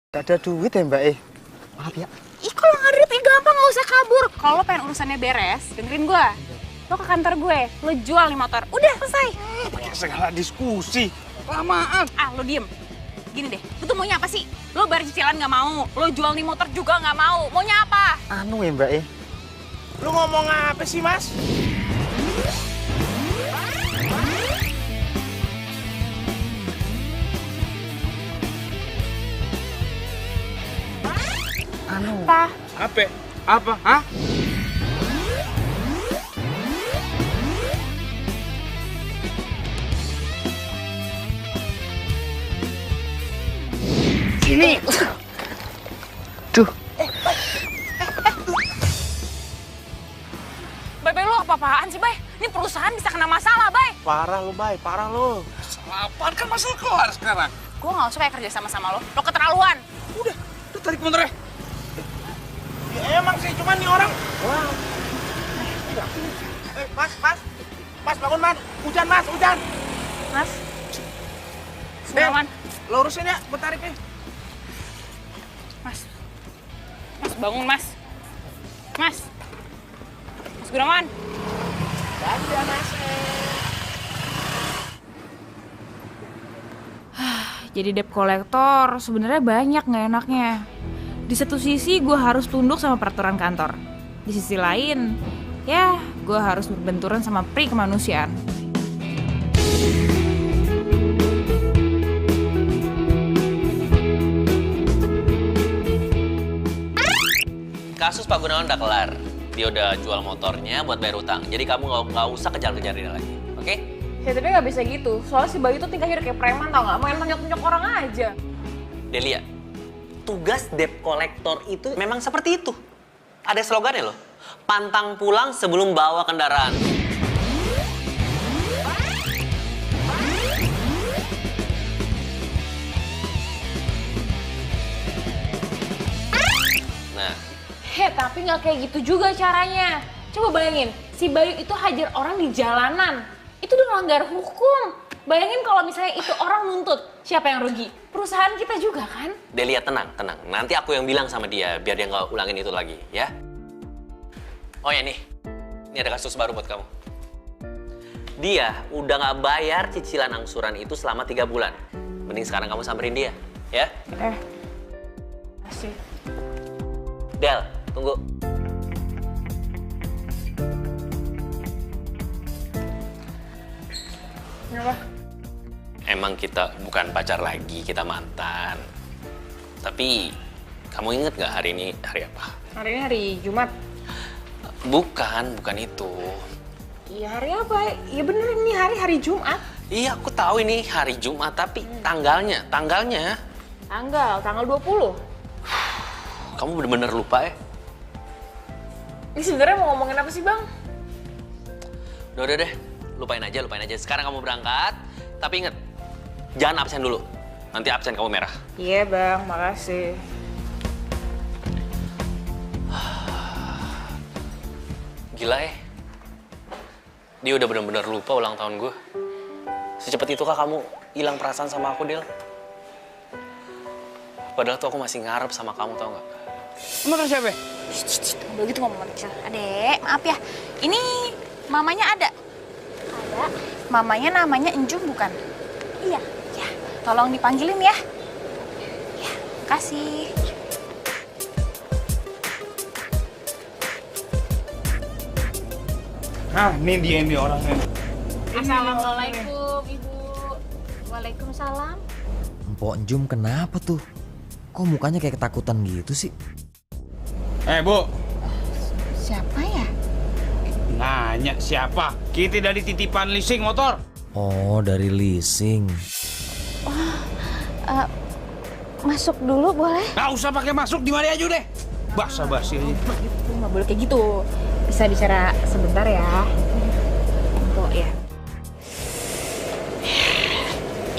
Gak ada duit ya Mbak Maaf ya. Ih, kalau nggak ada duit gampang, nggak usah kabur. Kalau lo pengen urusannya beres, dengerin gue. Lo ke kantor gue, lo jual nih motor. Udah, selesai. Pakai segala diskusi. Lamaan. Ah, lo diem. Gini deh, lo tuh maunya apa sih? Lo bayar cicilan nggak mau, lo jual nih motor juga nggak mau. Maunya apa? Anu ya Mbak Lu ngomong apa sih, Mas? Anu. Apa? Apa? Apa? Hah? Sini. Duh. Bay, lo apa-apaan sih, Bay? Ini perusahaan bisa kena masalah, Bay. Parah lu, Bay. Parah lu. Apaan kan masalah keluar sekarang. Gue nggak suka ya kerja sama lo. Lo keterlaluan. Udah tarik motornya. Ya, emang sih, cuman nih orang. Wah. Mas. Mas, bangun, Mas. Hujan, Mas. Hujan. Mas. Gunawan. Lo urusin ya, gue tariknya. Mas. Mas, bangun, Mas. Mas. Mas Gunawan. Ada, Mas. Jadi debt collector sebenarnya banyak nggak enaknya. Di satu sisi gue harus tunduk sama peraturan kantor. Di sisi lain, ya gue harus berbenturan sama pri kemanusiaan. Kasus Pak Gunawan udah kelar. Dia udah jual motornya buat bayar utang. Jadi kamu nggak usah kejar-kejar dia lagi, oke? Ya tapi nggak bisa gitu. Soalnya si Bayu tuh tingkahnya kayak preman tau nggak? Main tonjok-tonjok orang aja. Delia, tugas debt collector itu memang seperti itu. Ada slogannya loh. Pantang pulang sebelum bawa kendaraan. Nah. Tapi nggak kayak gitu juga caranya. Coba bayangin, si Bayu itu hajar orang di jalanan. Itu udah melanggar hukum. Bayangin kalau misalnya itu orang nuntut, siapa yang rugi? Perusahaan kita juga kan? Delia, tenang. Nanti aku yang bilang sama dia, biar dia nggak ulangin itu lagi, ya? Oh ya nih, ini ada kasus baru buat kamu. Dia udah nggak bayar cicilan angsuran itu selama 3 bulan. Mending sekarang kamu samperin dia, ya? Asik. Del, tunggu. Kenapa? Emang kita bukan pacar lagi, kita mantan. Tapi, kamu inget nggak hari ini hari apa? Hari ini hari Jumat. Bukan itu. Iya hari apa? Iya bener ini hari Jumat. Iya, aku tahu ini hari Jumat, tapi tanggalnya. Tanggal 20. Kamu bener-bener lupa ya? Ini sebenarnya mau ngomongin apa sih, Bang? Udah deh, lupain aja. Sekarang kamu berangkat, tapi inget, jangan absen dulu. Nanti absen kamu merah. Iya, Bang, makasih. Gila ya, dia udah bener-bener lupa ulang tahun gue. Secepat itu kah kamu hilang perasaan sama aku, Del? Padahal tuh aku masih ngarep sama kamu, tau gak? Motor siapa? Udah gitu ngomong kecil. Adek, maaf ya. Ini mamanya ada? Ada. Mamanya namanya Enjum bukan? Iya. Ya, tolong dipanggilin ya. Ya, kasih. Nah, ini dia nih orangnya. Assalamualaikum, Ibu. Waalaikumsalam. Mpok Jum kenapa tuh? Kok mukanya kayak ketakutan gitu sih? Bu. Siapa ya? Nanya siapa? Kita dari titipan leasing motor. Oh, dari leasing. Masuk dulu boleh? Nggak usah pakai masuk, di mari aja deh. Basa-basi aja. Itu nggak boleh kayak gitu. Bisa bicara sebentar ya. Mpok ya.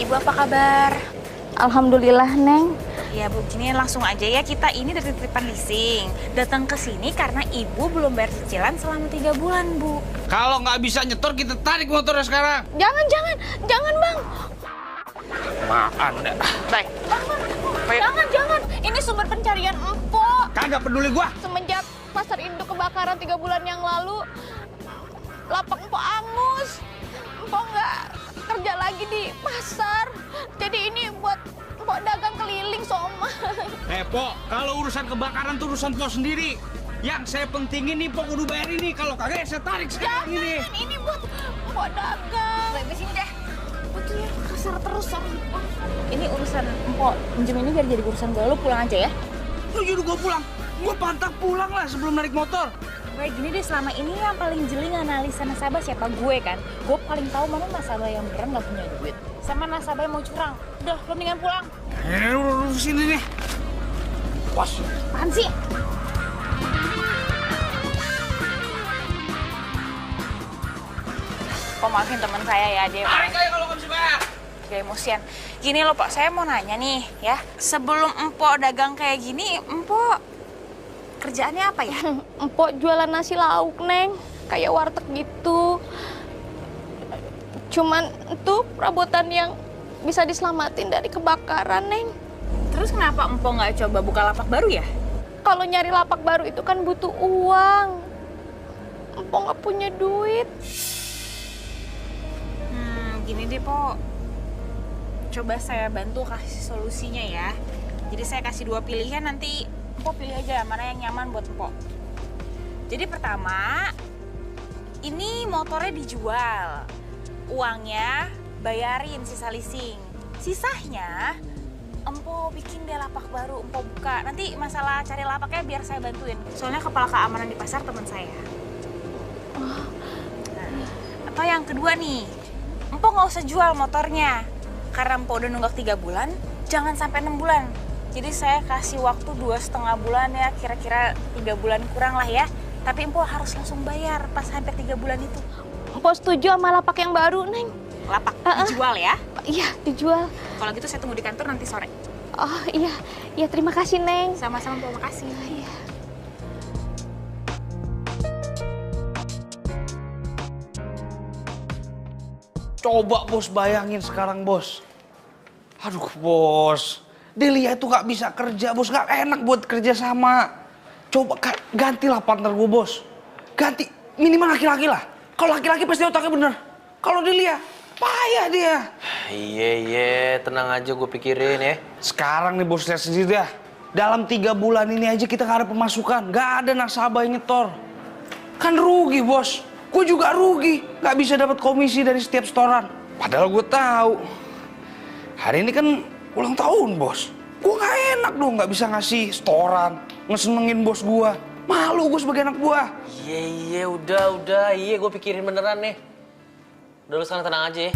Ibu apa kabar? Alhamdulillah, Neng. Ya Bu, gini langsung aja ya, kita ini dari titipan leasing. Datang ke sini karena Ibu belum bayar cicilan selama 3 bulan, Bu. Kalau nggak bisa nyetor, kita tarik motornya sekarang. Jangan, Bang. Apaan dah? Baik. capek. Jangan. Ini sumber pencarian empok. Kagak peduli gua. Semenjak pasar induk kebakaran 3 bulan yang lalu, lapak empok angus. Empok nggak kerja lagi di pasar. Jadi ini buat empok dagang keliling, Soma. Po, kalau urusan kebakaran tuh urusan po sendiri. Yang saya pentingin nih po kudu bayar ini. Kalau kagak saya tarik sekarang ini. Ini buat empok dagang. Baik, sini deh. Betul ya, kasar terus sama empok. Ini urusan empok. Pinjam ini biar jadi urusan gue. Lu pulang aja ya. Lu nyuruh gua pulang. Gua pantang pulang lah sebelum narik motor. Kayak gini deh, selama ini yang paling jeli nganalisa nasabah siapa? Gue kan. Gue paling tahu mana nasabah yang beneran nggak punya duit. Sama nasabah yang mau curang. Udah, lo mendingan pulang. Lu sini nih. Bos. Apaan sih? Kok maafin teman saya ya, dia Tarik aja kalau nggak bisa bayar. dia emosian. Gini loh Pak, saya mau nanya nih ya. Sebelum empok dagang kayak gini, empok kerjaannya apa ya? Empok jualan nasi lauk, Neng. Kayak warteg gitu. Cuman itu perabotan yang bisa diselamatin dari kebakaran, Neng. Terus kenapa empok nggak coba buka lapak baru ya? Kalau nyari lapak baru itu kan butuh uang. Empok nggak punya duit. Gini deh, Po. Coba saya bantu kasih solusinya ya. Jadi saya kasih 2 pilihan, nanti Empok pilih aja mana yang nyaman buat Empok. Jadi pertama, ini motornya dijual. Uangnya bayarin sisa leasing. Sisanya Empok bikin deh lapak baru, Empok buka. Nanti masalah cari lapaknya biar saya bantuin. Soalnya kepala keamanan di pasar teman saya. Nah, atau yang kedua nih, Empok nggak usah jual motornya. Karena Empok udah nunggak 3 bulan, jangan sampai 6 bulan. Jadi saya kasih waktu 2,5 bulan ya, kira-kira 3 bulan kurang lah ya. Tapi Empok harus langsung bayar pas hampir 3 bulan itu. Empok setuju sama lapak yang baru, Neng. Lapak dijual ya. Iya, dijual. Kalau gitu saya tunggu di kantor nanti sore. Oh iya, iya terima kasih, Neng. Sama-sama, Empok, makasih. Iya. Coba bos bayangin sekarang bos. Aduh bos, Delia itu nggak bisa kerja bos, nggak enak buat kerja sama. Coba gantilah partner gue bos. Ganti, minimal laki-laki lah. Kalau laki-laki pasti otaknya bener. Kalau Delia, payah dia. Iya, tenang aja gue pikirin ya. Sekarang nih bos lihat sendiri dah. Dalam 3 bulan ini aja kita nggak ada pemasukan, nggak ada nasabah yang nyetor. Kan rugi bos. Gue juga rugi, nggak bisa dapat komisi dari setiap setoran. Padahal gue tahu hari ini kan ulang tahun bos. Gue nggak enak dong nggak bisa ngasih setoran, ngesenengin bos gue. Malu gue sebagai anak gue. Iya, udah. Iya, gue pikirin beneran nih. Udah lu sekarang tenang aja ya.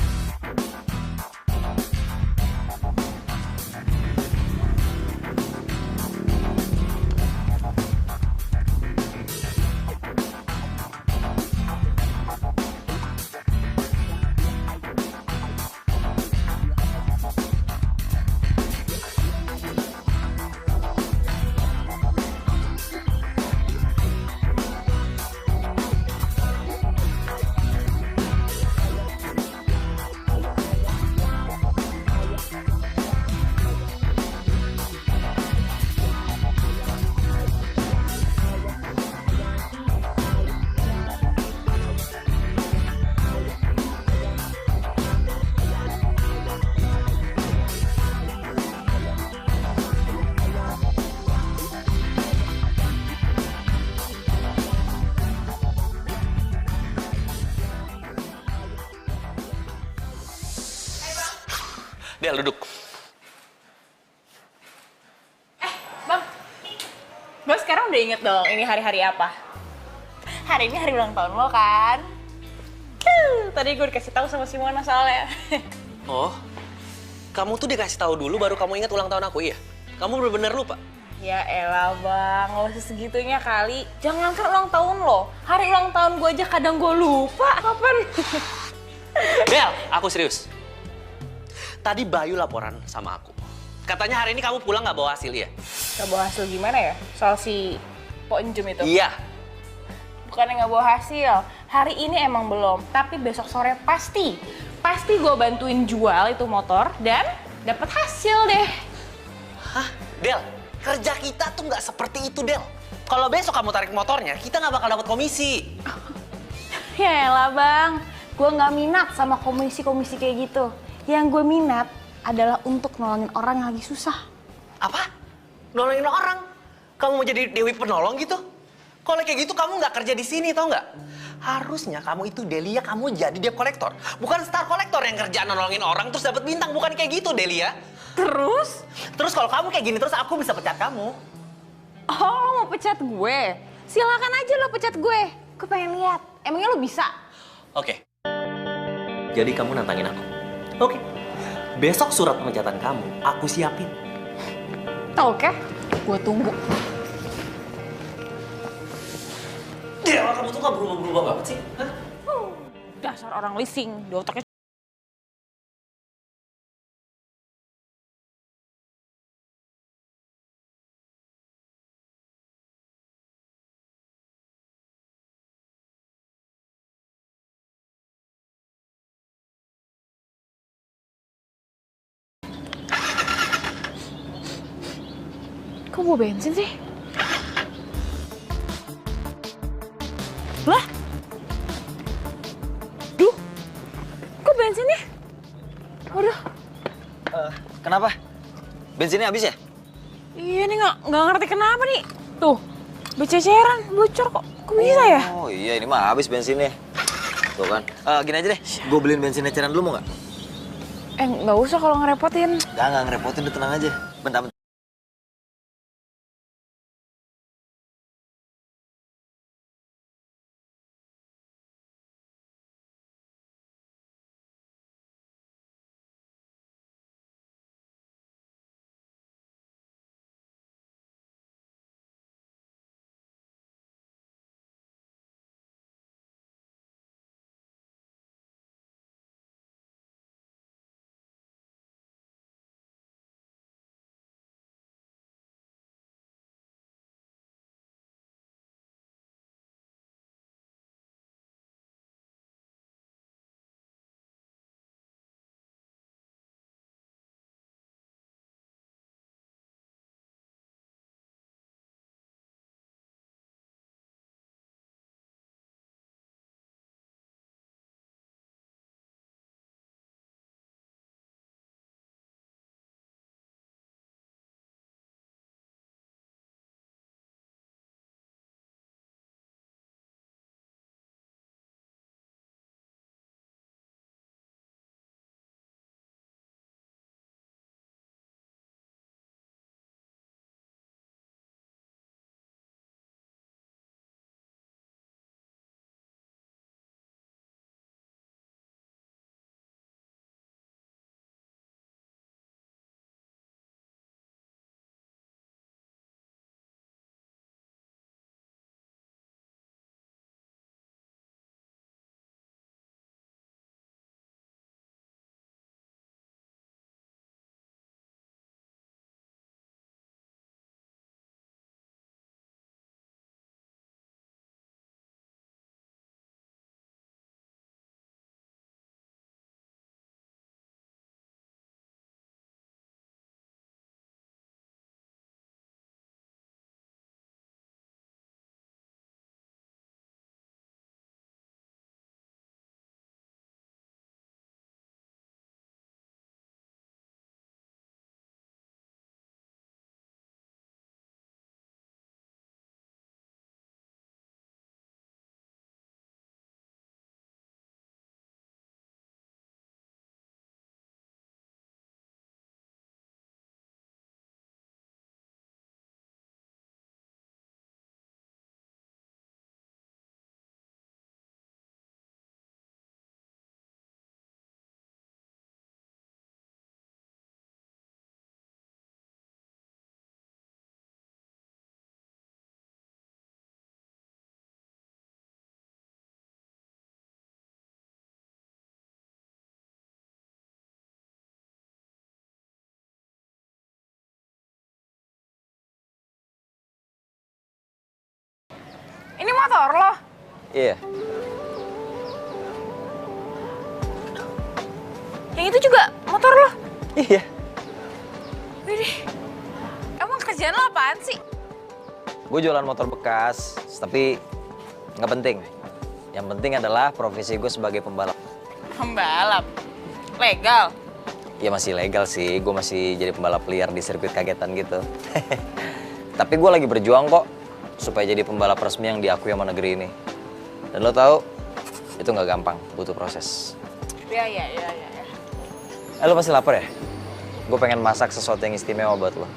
Del, duduk. Bang, Bang sekarang udah inget dong ini hari-hari apa? Hari ini hari ulang tahun lo kan? Tadi gue dikasih tahu sama Simona soalnya. Oh, kamu tuh dikasih tahu dulu baru kamu ingat ulang tahun aku, iya? Kamu bener-bener lupa? Ya elah Bang, nggak usah segitunya kali. Jangankan ulang tahun lo, hari ulang tahun gue aja kadang gue lupa. Kapan? Del, aku serius. Tadi Bayu laporan sama aku. Katanya hari ini kamu pulang nggak bawa hasil ya? Nggak bawa hasil gimana ya? Soal si Po Enjum itu? Iya. Bukannya nggak bawa hasil, hari ini emang belum. Tapi besok sore pasti gue bantuin jual itu motor dan dapat hasil deh. Hah? Del, kerja kita tuh nggak seperti itu, Del. Kalau besok kamu tarik motornya, kita nggak bakal dapat komisi. Ya elah bang, gue nggak minat sama komisi-komisi kayak gitu. Yang gue minat adalah untuk nolongin orang yang lagi susah. Apa? Nolongin orang? Kamu mau jadi Dewi Penolong gitu? Kalau kayak gitu kamu nggak kerja di sini, tau nggak? Harusnya kamu itu Delia, kamu jadi debt collector. Bukan star collector yang kerjaan nolongin orang terus dapat bintang. Bukan kayak gitu, Delia. Terus? Terus kalau kamu kayak gini terus aku bisa pecat kamu. Oh, lo mau pecat gue? Silakan aja lo pecat gue. Gue pengen lihat. Emangnya lo bisa? Oke. Jadi kamu nantangin aku? Oke. Besok surat pemecatan kamu aku siapin. Oke, gue tunggu. Dewa, kamu tuh gak berubah-berubah banget sih? Hah? Dasar orang leasing, di otaknya. Kok mau bensin sih? Lah? Duh, kok bensinnya? Waduh. Kenapa? Bensinnya habis ya? Iya nih nggak ngerti kenapa nih. Tuh, bececeran, bocor kok. Kok bisa ya? Oh iya, ini mah habis bensinnya. Tuh kan. Gini aja deh, gue beliin bensin eceran dulu mau nggak? Nggak usah kalau ngerepotin. Nggak ngerepotin, udah tenang aja. Bentar. Ini motor lo? Iya. Yang itu juga motor lo? Iya. Widih, kerjaan lo apaan sih? Gue jualan motor bekas, tapi nggak penting. Yang penting adalah profesi gue sebagai pembalap. Pembalap? Legal? Ya masih legal sih, gue masih jadi pembalap liar di sirkuit kagetan gitu. Tapi gue lagi berjuang kok, supaya jadi pembalap resmi yang diakui sama negeri ini. Dan lo tahu, itu nggak gampang, butuh proses. Ya. Lo pasti lapar ya? Gue pengen masak sesuatu yang istimewa buat lo.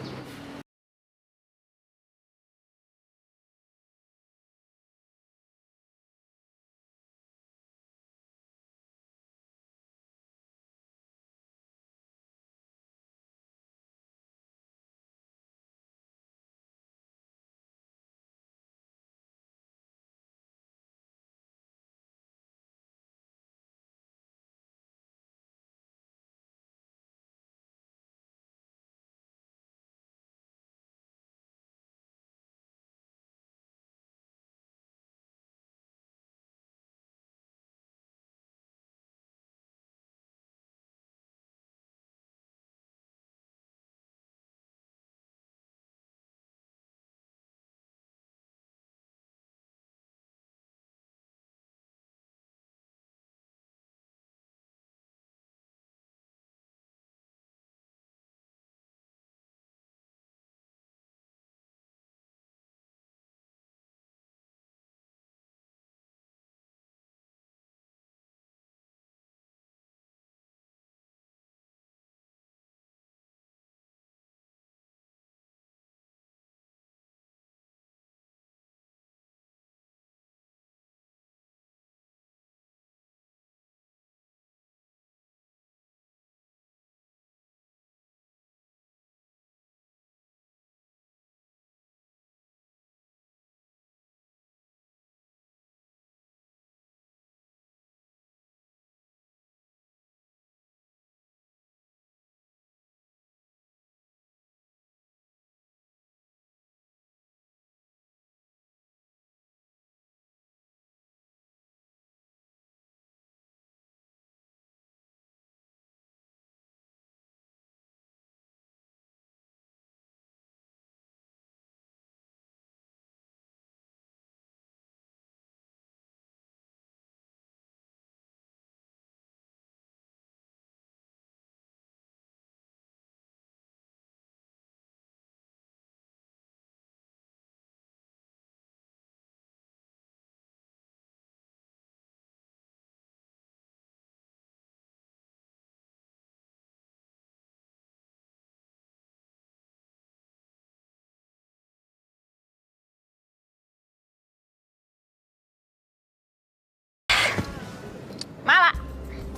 Mala?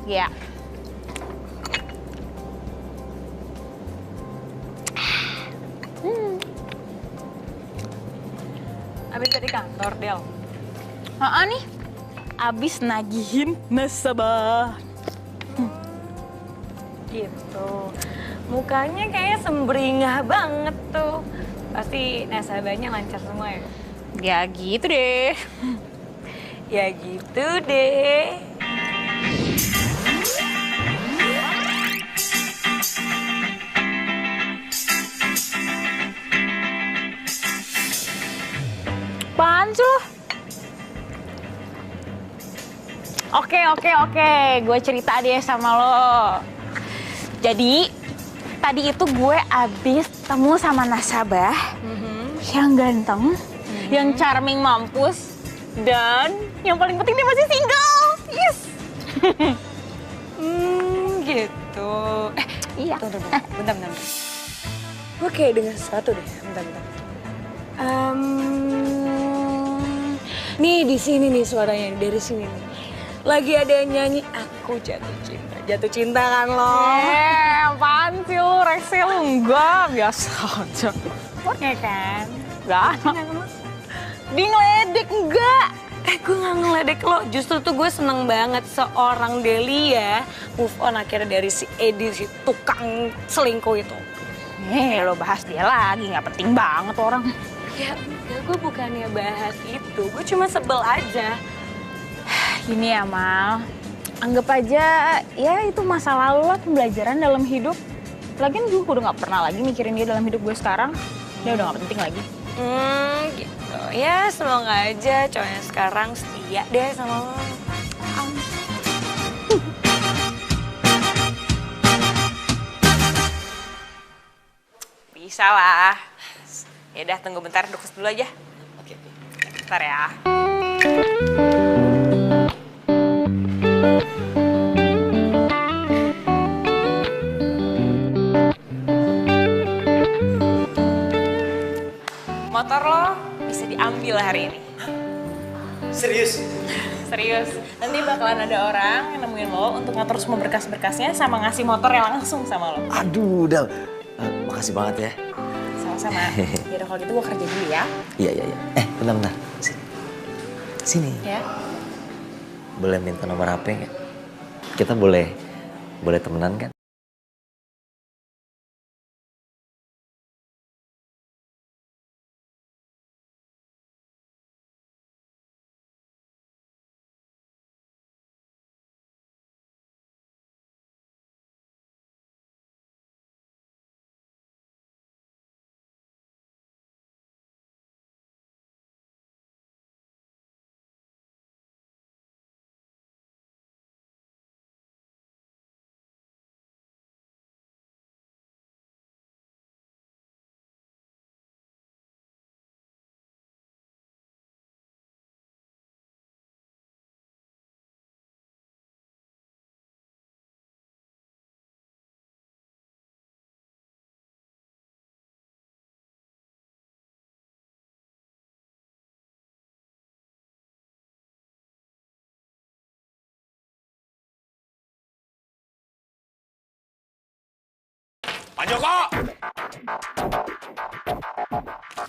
Iya. Abis dari kantor, Del. Nih, abis nagihin nasabah. Gitu. Mukanya kayak sembringah banget tuh. Pasti nasabahnya lancar semua ya? Ya gitu deh. Ya gitu deh. Apaan sih lo? Oke. Gue cerita deh sama lo. Jadi, tadi itu gue abis temu sama nasabah yang ganteng, yang charming mampus, dan yang paling penting dia masih single. Yes! Gitu. Iya. Tunggu. Bentar. Gue kayak dengar sesuatu deh. Bentar. Nih di sini nih suaranya, dari sini nih. Lagi ada yang nyanyi, aku jatuh cinta. Jatuh cinta kan lo? Apaan sih lo, Rexel? Enggak, biasa aja. Ya kan? Enggak. Di ngeledek, enggak. Gue gak ngeledek lo, justru tuh gue seneng banget seorang Delia move on akhirnya dari si Edi, si tukang selingkuh itu. Lo bahas dia lagi, nggak penting banget orang. Ya enggak, gue bukannya bahas itu, gue cuma sebel aja. Gini ya, Mal. Anggap aja, ya itu masa lalu lah, pembelajaran dalam hidup. Lagian gue udah nggak pernah lagi mikirin dia dalam hidup gue sekarang. Dia udah gak penting lagi. Gitu. Ya semoga aja cowoknya sekarang setia deh sama lo. Bisa lah. Ya udah tunggu bentar, dukus dulu aja. Oke. Bentar ya. Motor lo bisa diambil hari ini. Serius? Serius. Nanti bakalan ada orang yang nemuin lo untuk ngatur semua berkas-berkasnya sama ngasih motor yang langsung sama lo. Aduh, Del. Makasih banget ya. Sama-sama. Yaudah kalau gitu gue kerja dulu ya. Iya. Bentar. Sini. Ya. Boleh minta nomor HP nggak? Kita boleh temenan kan? Pak Joko!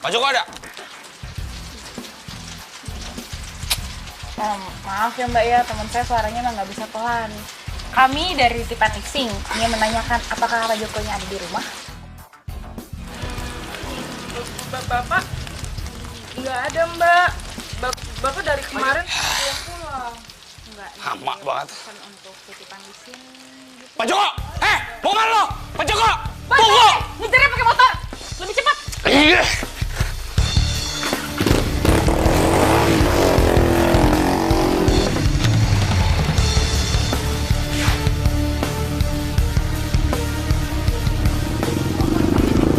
Pak Joko ada? Maaf ya Mbak ya, teman saya suaranya emang nggak bisa pelan. Kami dari Tipan Leasing ingin menanyakan apakah Pak Jokonya ada di rumah? Bapak nggak ada Mbak. Bapak dari kemarin belum pulang. Enggak. Lama banget. Bukan untuk titipan leasing gitu. Pak Joko! Mau kemana lo? Pak Joko! Tunggu! Ngejarnya pakai motor! Lebih cepat! Iya.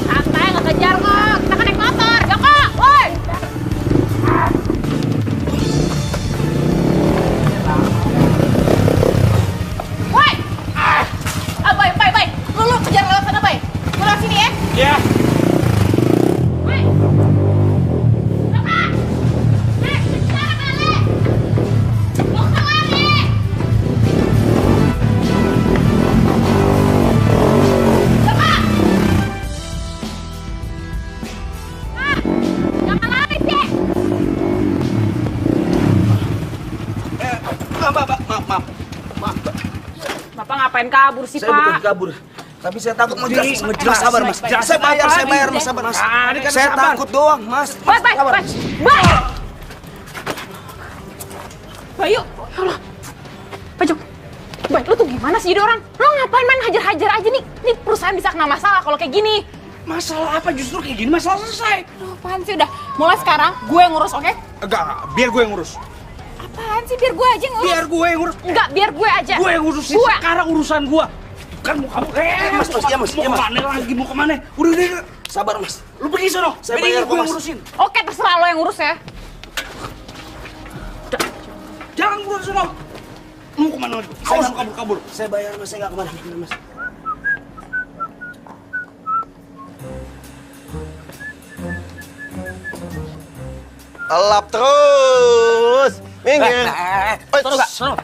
Santai, nggak kejar kok! Kita kan naik motor! Joko! Woi! Woi! Bay! Lu kejar lewat sana, Bay! Lu lewat sini ya! Iya. Woi! Joko! Kejar kali! Mau lari! Joko! Jangan lari sih! Maaf. Bapak ngapain kabur sih, Saya bukan Pak? kabur. Tapi saya takut mau jelas. Mas, Sabar, Mas. baik. Saya bayar, Apa Mas. lagi? Sabar, Mas. ini kan Saya sabar. takut doang, Mas. Mas, Sabar. Bayu, ya Allah. Pajok, Bay, lu tuh gimana sih jadi orang? Lu ngapain main hajar-hajar aja nih? Nih perusahaan bisa kena masalah kalau kayak gini. Masalah apa justru kayak gini? Masalah selesai. Aduh, apaan sih? Udah, mulai sekarang gue yang ngurus, oke? Enggak. Biar gue yang ngurus. Apaan sih? Biar gue aja yang ngurus. Biar gue yang ngurus. Enggak, biar gue aja. Gue yang ngurusin. Gue. Sekarang urusan gue. Kan mau kamu. Mas. Mau kemana lagi? Mau kemana? Udah. Sabar, Mas. Lu pergi sono. Saya bayar gue yang ngurusin. Oke, terserah lo yang ngurus ya. Jangan ngurus sono. Mau kemana lagi? Awas lu kabur. Saya bayar, Mas. Saya nggak kemana-mana, Mas. Elap terus. Minggir. Sono.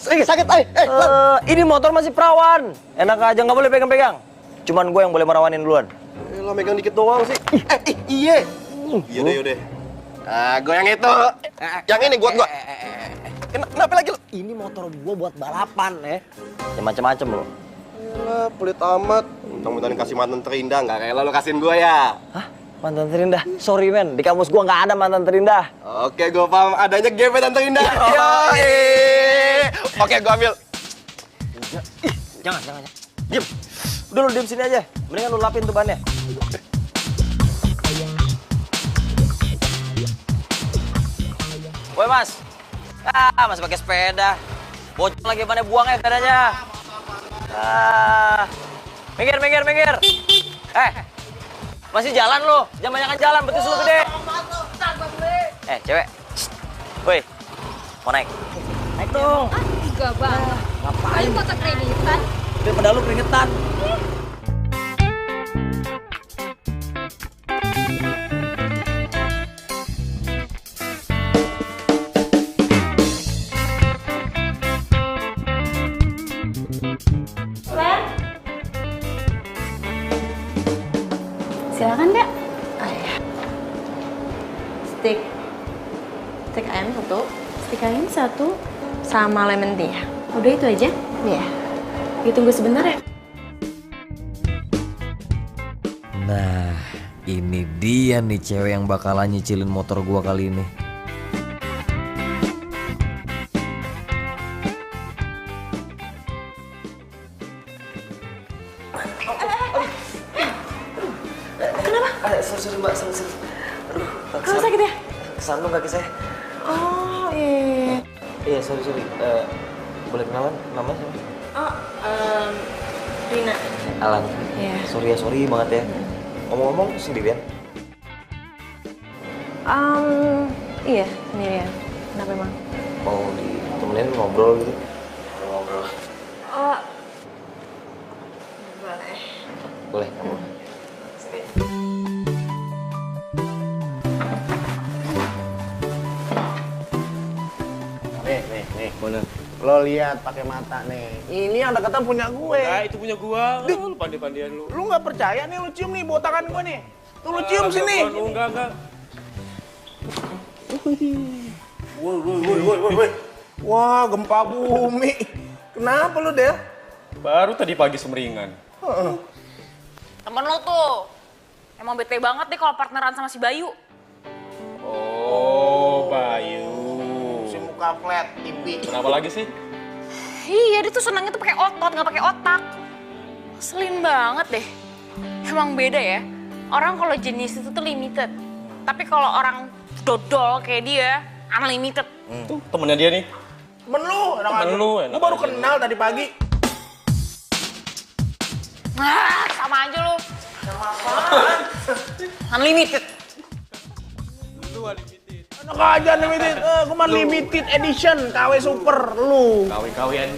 Sakit. Ini motor masih perawan. Enak aja, nggak boleh pegang-pegang. Cuman gue yang boleh merawanin duluan. Lo megang dikit doang sih. Iya. Yaudah. Ah, gue yang itu. Yang ini buat gua. Kenapa lagi lo? Ini motor gue buat balapan ya. Ya macem-macem lo. Yalah, pelit amat. Mudah-mudahan kasih mantan terindah, nggak rela lo kasihin gue ya. Hah? Mantan terindah? Sorry men, di kamus gue nggak ada mantan terindah. Oke, gue paham. Adanya gebetan terindah. Yoi. Oke, gue ambil. Jangan. Diem. Udah lu diem sini aja. Mendingan lu lapin tuh bannya. Woi mas. Masih pakai sepeda. Bocor lagi mana buangnya sepedanya. Minggir. Masih jalan lu. Jangan banyakan jalan, betis lu gede. Cewek. Woi. Mau naik? Naik dong. Enggak banget. Ngapain? Foto keringetan. Daripada lu keringetan. Silakan, Dek. Steak ayam satu. Steak ayam satu. Sama lemon tea. Udah itu aja? Iya. Ditunggu sebentar ya. Nah, ini dia nih cewek yang bakalan nyicilin motor gua kali ini. Sorry mbak, sorry. Aduh, Kamu sakit ya? kesandung kaki saya. Oh, iya. Iya, sorry. Boleh kenalan? Nama siapa? Oh, Rina. Alan. Iya. Sorry banget ya. Ngomong-ngomong sendirian? Iya, sendirian. Kenapa emang? Mau ditemenin ngobrol gitu? Ngobrol. Oh, Boleh. Nih. Mana? Lo lihat pakai mata nih. Ini yang deketan punya gue. Nah, itu punya gua. Lu pandai-pandian lu. Lu nggak percaya nih, lu cium nih botakan gue nih. Tuh lu cium sini. Enggak. Woi. Wah, gempa bumi. Kenapa lu, Del? Baru tadi pagi semeringan. Temen lo tuh. Emang bete banget deh kalau partneran sama si Bayu. Oh, Bayu. Si muka flat, tipi. Kenapa lagi sih? Iya, dia tuh senangnya tuh pakai otot, nggak pakai otak. Ngeselin banget deh. Emang beda ya. Orang kalau jenis itu tuh limited. Tapi kalau orang dodol kayak dia, unlimited. Tuh, temennya dia nih. Temen lu, enak Temen aja. lu, enak Gua baru aja. kenal tadi pagi. Sama aja lu. Unlimited. Enak aja limited. Gua mah limited edition, KW Super lu. Kawin-kawian.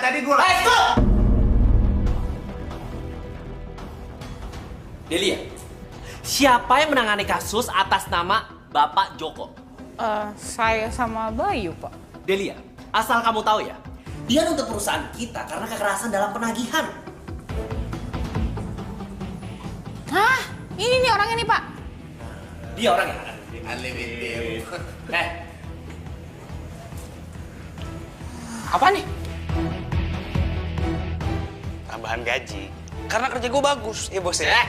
Tadi gua Delia, siapa yang menangani kasus atas nama Bapak Joko? Saya sama Bayu, Pak. Delia, asal kamu tahu ya, dia nuntut perusahaan kita karena kekerasan dalam penagihan. Hah? Ini nih orangnya nih, Pak. Dia orangnya. unlimited. Apa nih? Tambahan gaji. Karena kerja gue bagus, ya bos ya.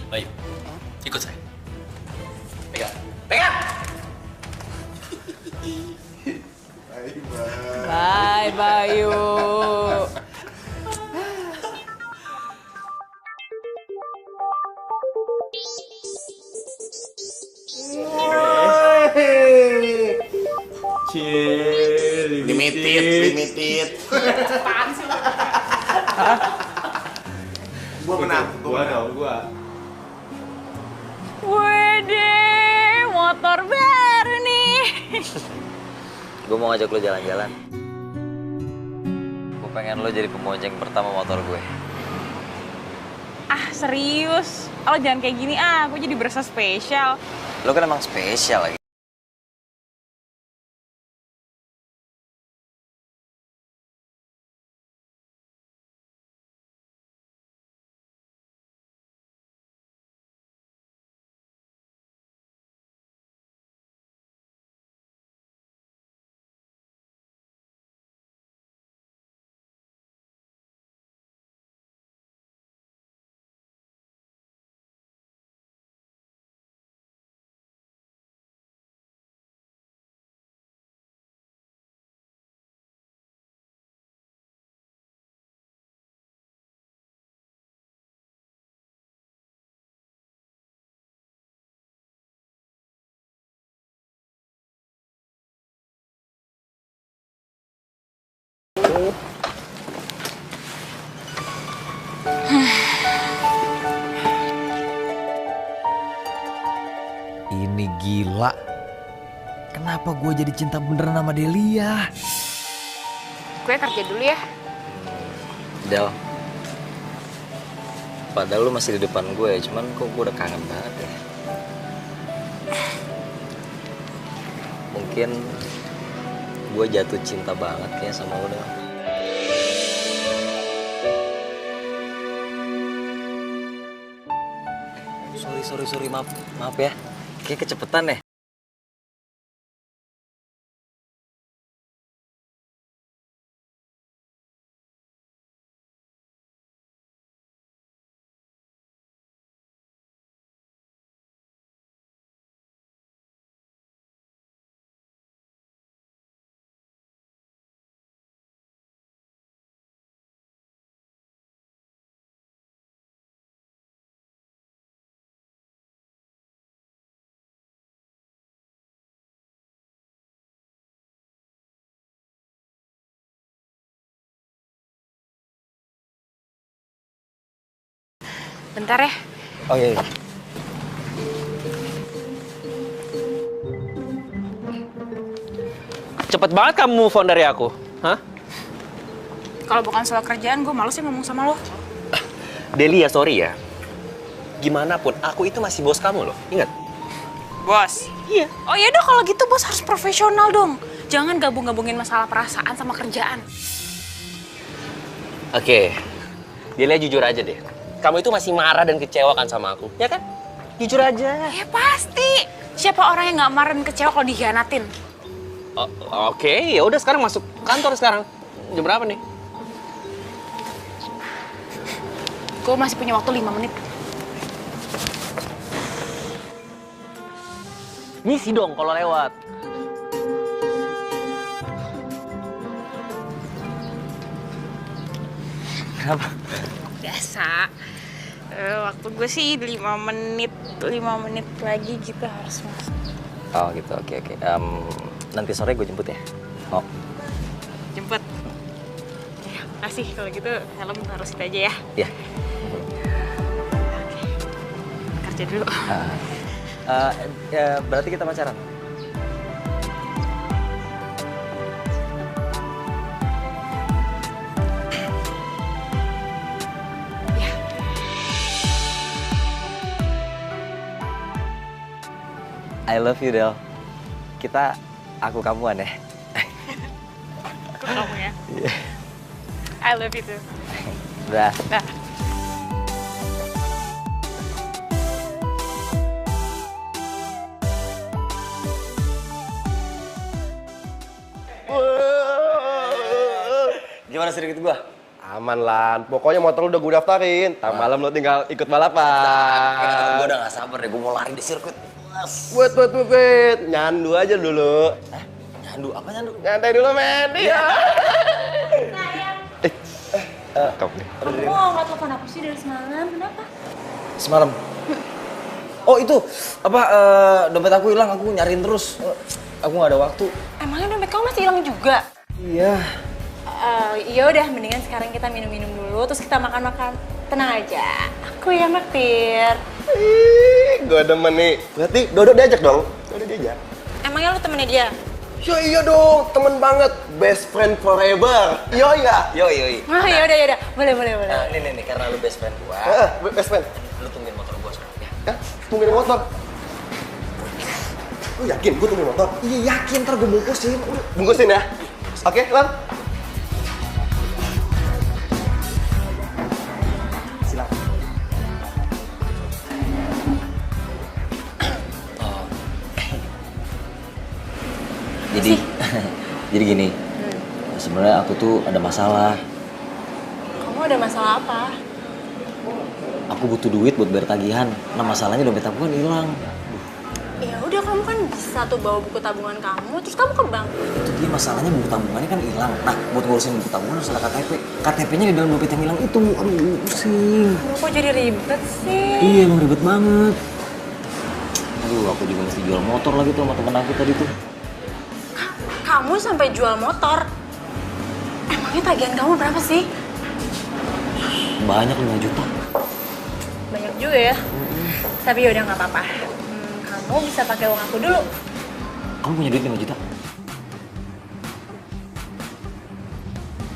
Baik, ikut saya. Limited. Apaan sih lo? Gua menang. Wede, motor baru nih. Gue mau ngajak lo jalan-jalan. Gue pengen lo jadi pemojeng pertama motor gue. Ah, serius? Lo jangan kayak gini aku jadi berasa spesial. Lo kan emang spesial lagi. Ini gila. Kenapa gue jadi cinta beneran sama Delia? Gue kerja dulu ya. Del, padahal lu masih di depan gue, cuman kok gue udah kangen banget ya. Mungkin gue jatuh cinta banget kayak sama lu, Del. Sorry, maaf ya. Kayak kecepetan ya. Bentar ya. Oh iya. Cepet banget kamu move on dari aku, hah? Kalau bukan soal kerjaan, gue males sih ngomong sama lo. Delia, sorry ya. Gimana pun, aku itu masih bos kamu loh, ingat? Bos? Iya. Oh ya udah kalau gitu bos harus profesional dong. Jangan gabung-gabungin masalah perasaan sama kerjaan. Oke, Delia jujur aja deh. Kamu itu masih marah dan kecewa kan sama aku, ya kan? Jujur aja. Ya pasti. Siapa orang yang nggak marah dan kecewa kalau dikhianatin? Oke, ya udah sekarang masuk kantor sekarang. Jam berapa nih? Gue masih punya waktu 5 menit. Ngisi dong kalau lewat. Kenapa? Biasa. Waktu gue sih 5 menit. 5 menit lagi gitu harus masuk. Oh gitu, oke. Nanti sore gue jemput ya. Oh. Jemput. Ya, kasih kalau gitu helm harus itu aja ya. Iya. Oke. Kerja dulu. Ya, berarti kita pacaran. I love you, Del. Kita aku kamuan ya. Aku kamu ya. Iya. I love you too. Dah. Dah. Gimana sirkuit gua? Aman Lan, pokoknya motor lu udah gue daftarin. Ntar malam lu tinggal ikut balapan. Gua udah gak sabar deh, gua mau lari di sirkuit. Buat, nyandu aja dulu. Nyandu? Apa nyandu? Nyantai dulu, men. Iya. Kamu nggak telepon aku sih dari semalam, kenapa? Semalam? Oh itu, dompet aku hilang, aku nyariin terus. aku nggak ada waktu. Emangnya dompet kamu masih hilang juga? Iya. Ya udah, mendingan sekarang kita minum-minum dulu, terus kita makan-makan. Tenang aja, aku yang naktir. Ih, gue demen nih. Berarti Dodo diajak dong? Dodo diajak. Emangnya lu temennya dia? Ya iya dong, temen banget. Best friend forever. Yo ya. Yoi. Oh ya udah, boleh. Nih, karena lu best friend gua. Best friend. Lu tungguin motor gua sekarang ya. Hah? Tungguin motor. Lu yakin gue tungguin motor? Iya yakin, ntar gua bungkusin. Bungkusin ya? Oke, Lan. Silakan. Jadi gini. Sebenarnya aku tuh ada masalah. Kamu ada masalah apa? Aku butuh duit buat bayar tagihan. Nah masalahnya dompet aku kan hilang. Ya udah, kamu kan bisa tuh bawa buku tabungan kamu, terus kamu ke bank. Itu dia masalahnya, buku tabungannya kan hilang. Nah buat ngurusin buku tabungan harus ada KTP. KTP-nya di dalam dompet yang hilang itu. Aduh pusing. Kok jadi ribet sih? Iya emang ribet banget. Aduh aku juga mesti jual motor lagi tuh sama temen aku tadi tuh. Kamu sampai jual motor? Emangnya tagihan kamu berapa sih? Banyak 5 juta. Banyak juga ya. Tapi yaudah nggak apa-apa. Kamu bisa pakai uang aku dulu. Kamu punya duit 5 juta?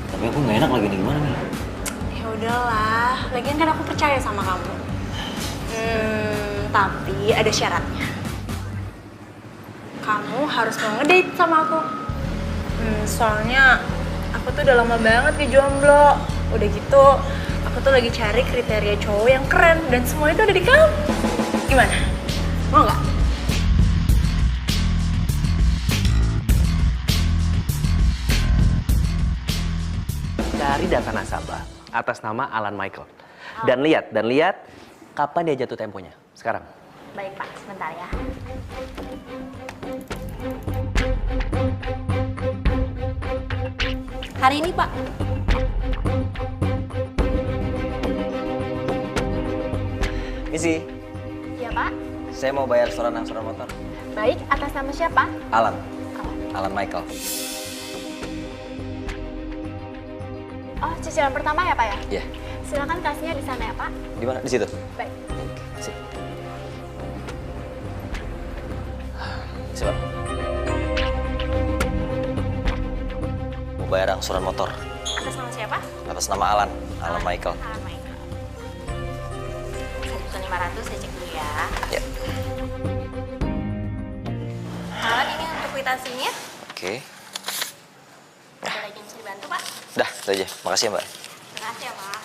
Tapi aku nggak enak lagi nih, gimana nih? Ya udahlah, lagian kan aku percaya sama kamu. Tapi ada syaratnya. Kamu harus mau ngedate sama aku. Soalnya aku tuh udah lama banget ke jomblo. Udah gitu, aku tuh lagi cari kriteria cowok yang keren dan semua itu ada di kamu. Gimana? Mau nggak? Cari data nasabah atas nama Alan Michael. Dan lihat kapan dia jatuh temponya. Sekarang. Baik Pak, sebentar ya. Hari ini Pak. Misi, Iya Pak. saya mau bayar setoran angsuran motor. Baik, atas nama siapa? Alan Michael. Oh, cicilan pertama ya Pak ya? Iya. Silakan kasnya di sana ya Pak. Di mana? Di situ. Baik. Sip. Siap. Mau bayar angsuran motor Atas nama siapa? atas nama Alan Michael. Alan Michael. 1.500 saya cek dulu ya. Ya. Alan, ini untuk kwitansinya. Oke. Ada lagi yang bisa dibantu Pak? Dah, itu aja. Makasih ya, Mbak. Terima kasih ya Pak.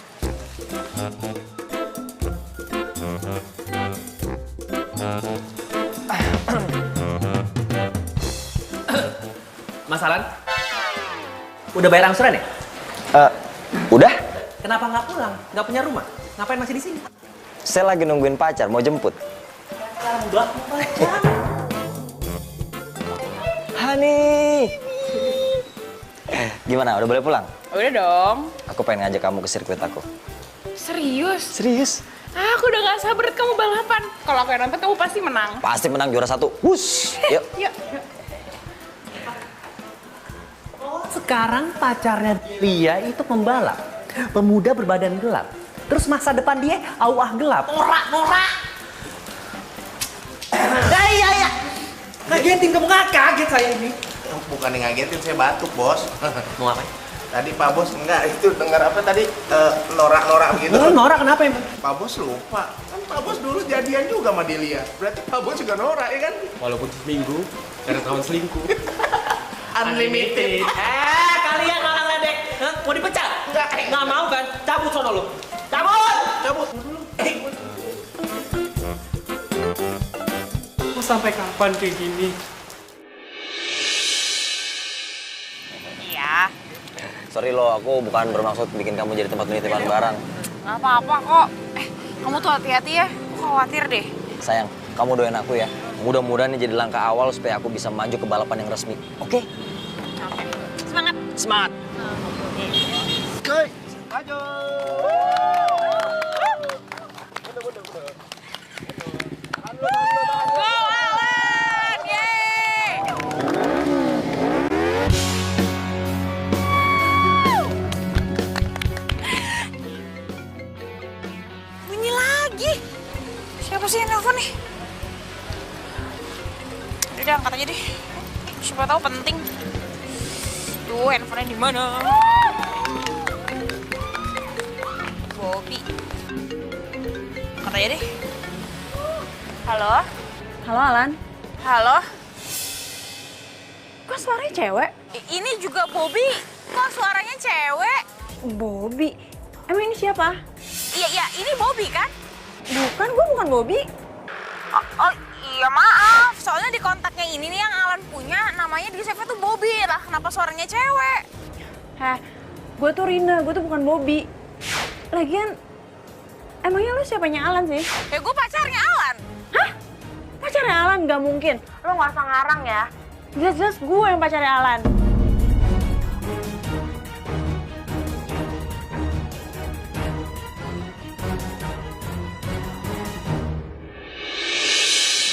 Mas Alan, udah bayar angsuran ya? Udah? Kenapa nggak pulang? Nggak punya rumah? Ngapain masih di sini? Saya lagi nungguin pacar, mau jemput. Udah, Hani! Gimana, udah boleh pulang? Udah dong. Aku pengen ngajak kamu ke sirkuit aku. Serius? Serius? Aku udah gak sabar kamu balapan. Kalau aku yang nonton kamu pasti menang. Pasti menang juara 1. Wush! Yuk. Yuk. sekarang pacarnya Lia itu pembalap. Pemuda berbadan gelap. Terus masa depan dia awah gelap. Norak. Ya. Ngagetin kamu, nggak kaget saya ini. Bukan yang ngagetin, saya batuk, Bos. Mau ngapain? Tadi Pak Bos enggak, itu dengar apa tadi? Norak-norak gitu. Norak kenapa emang? Pak Bos lupa. Kan Pak Bos dulu jadian juga sama Delia. Berarti Pak Bos juga norak, ya kan? Walaupun seminggu, karena tahun selingkuh. Unlimited. Kalian malah ledek. Hah? Mau dipecat? Nggak mau kan? Cabut sono lu. Cabut. Mau sampai kapan kayak gini? Iya, Sorry lo, aku bukan bermaksud bikin kamu jadi tempat penitipan barang. nggak apa-apa kok. Kamu tuh hati-hati ya, aku khawatir deh. Sayang, kamu doain aku ya. Mudah-mudahan ini jadi langkah awal supaya aku bisa maju ke balapan yang resmi. Oke? Oke, semangat. Semangat! Oke, maju. Go Alan, yeay! Udah deh, angkat aja deh. Siapa tahu penting. Tuh, handphonenya di mana? Bobby. Angkat aja deh. Halo? Halo Alan, Halo? kok suaranya cewek? Ini juga Bobby. Kok suaranya cewek? Bobby. Emang ini siapa? Iya, ini Bobby kan? Bukan, gue bukan Bobby. Oh, iya maaf. Soalnya di kontaknya ini nih yang Alan punya, namanya di save tuh Bobby. Lah, kenapa suaranya cewek? Heh, gue tuh Rina, gue tuh bukan Bobby. Lagian, emangnya lu siapanya Alan sih? Ya gue pacarnya Alan. Hah? Pacarnya Alan? Gak mungkin. Lo gak usah ngarang ya. Jelas-jelas gue yang pacarnya Alan.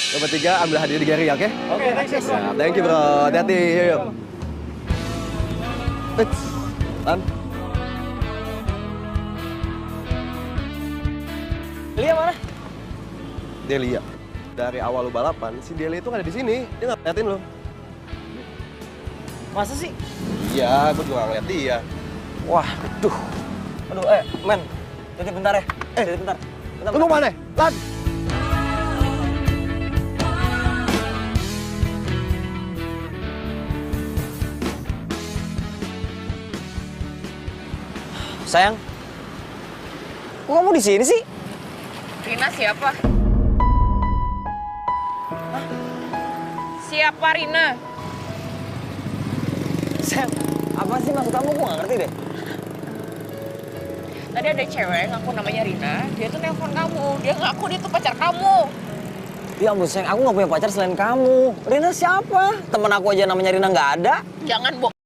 Lo bertiga ambil hadiah di Gary, oke? Oke, thank you bro. Hati-hati, yuk. Lan. Delia mana? Delia. Dari awal lu balapan, si Delia itu nggak ada di sini. Dia nggak ngeliatin lu. Masa sih? Iya, gue juga ngeliat dia. Wah, aduh. Aduh, men. Titip bentar ya. Titip bentar. Lu mau mana? Lan. Sayang. Kok kamu di sini sih? Rina siapa? Hah? Siapa Rina? Sayang, apa sih maksud kamu? Gue gak ngerti deh. Tadi ada cewek ngaku namanya Rina, dia tuh nelpon kamu. Dia ngaku dia tuh pacar kamu. Ya ampun sayang, aku gak punya pacar selain kamu. Rina siapa? Temen aku aja namanya Rina gak ada. Jangan bohong.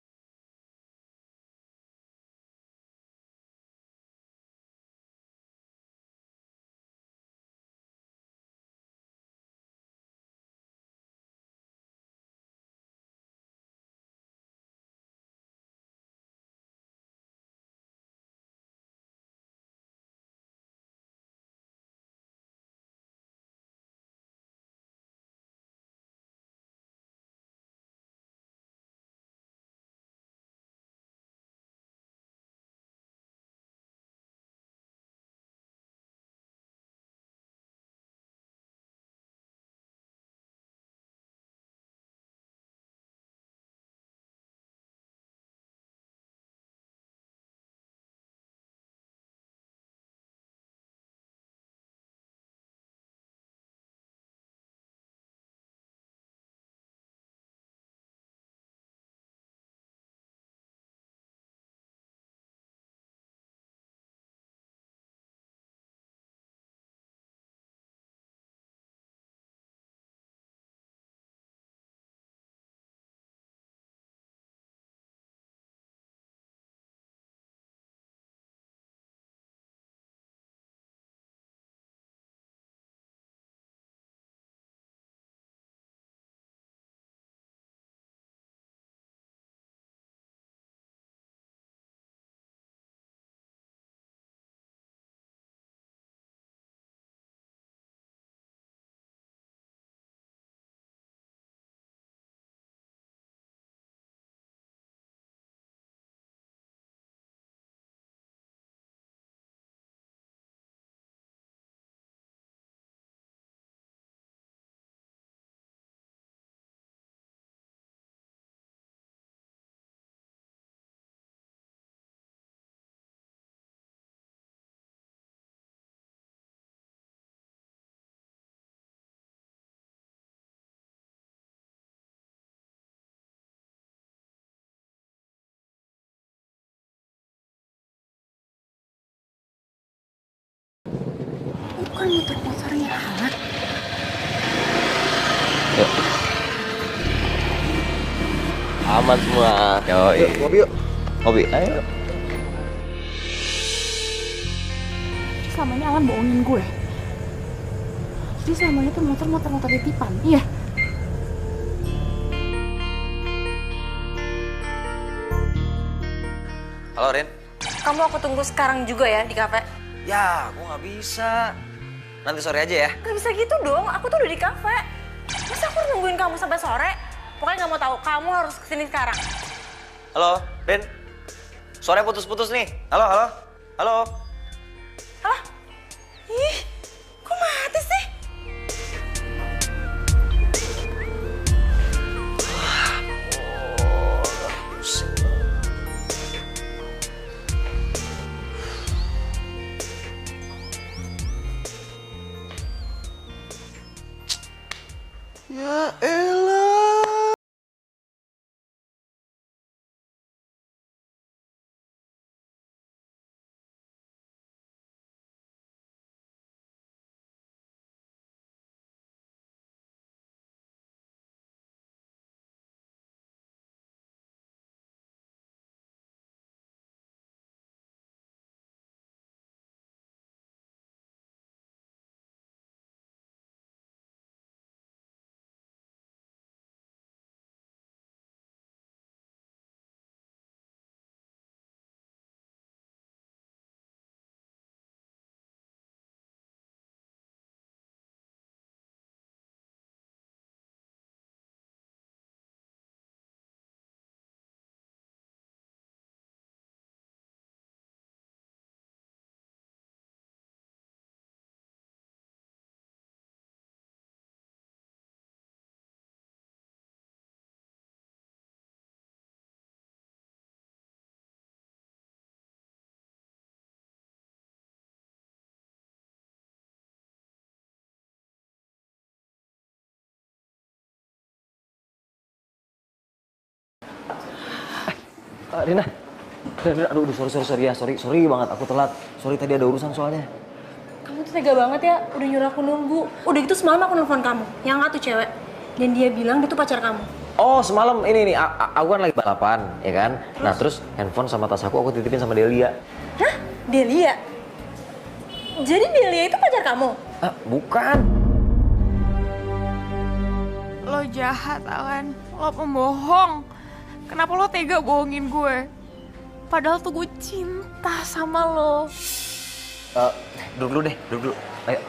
Bukan motor-motornya Alan. Yuk. Aman semua. Yoi. Yuk, ngopi yuk. Ngopi, ayo. Selama ini Alan bohongin gue. Jadi selama ini tuh motor titipan. Iya. Halo, Rin. Kamu aku tunggu sekarang juga ya di kafe. Ya, aku nggak bisa. Nanti sore aja ya. Gak bisa gitu dong, aku tuh udah di kafe. Masa aku harus nungguin kamu sampai sore. Pokoknya nggak mau tahu. Kamu harus kesini sekarang. Halo, Den. Suaranya putus-putus nih. Halo, halo. Halo. Halo? Ih, kok mati sih? Ya elah. Rina, aduh, sorry ya, sorry banget, aku telat. Sorry tadi ada urusan soalnya. Kamu tuh tega banget ya, udah nyuruh aku nunggu. Udah gitu semalam aku nelfon kamu, yang nggak tuh cewek. Dan dia bilang dia tuh pacar kamu. Oh, semalam ini nih, aku kan lagi balapan, ya kan? Nah terus handphone sama tas aku titipin sama Delia. Hah? Delia? Jadi Delia itu pacar kamu? Bukan. Lo jahat, Alan. Lo pembohong. Kenapa lo tega bohongin gue? Padahal tuh gue cinta sama lo. Duduk dulu deh, duduk dulu. Ayo.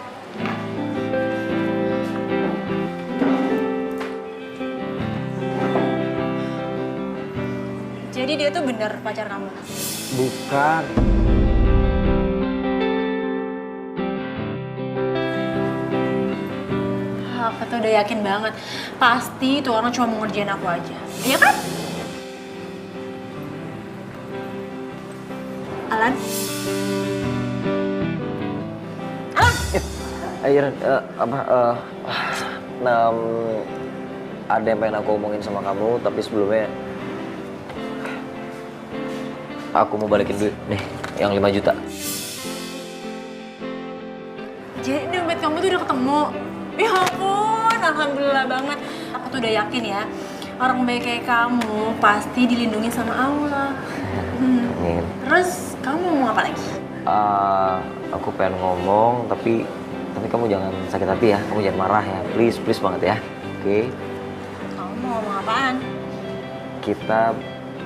Jadi dia tuh bener pacar kamu? Bukan. Aku tuh udah yakin banget. Pasti tuh orang cuma mau ngerjain aku aja. Iya kan? Alan? Alan! Ada yang pengen aku omongin sama kamu, tapi sebelumnya aku mau balikin duit nih, yang 5 juta. Jadi dompet kamu tuh udah ketemu? Ya ampun, alhamdulillah banget. Aku tuh udah yakin ya, orang baik kayak kamu pasti dilindungi sama Allah. Amin. Terus kamu mau ngomong apa lagi? Aku pengen ngomong, tapi kamu jangan sakit hati ya, kamu jangan marah ya, please banget ya, oke? Kamu mau ngomong apaan? Kita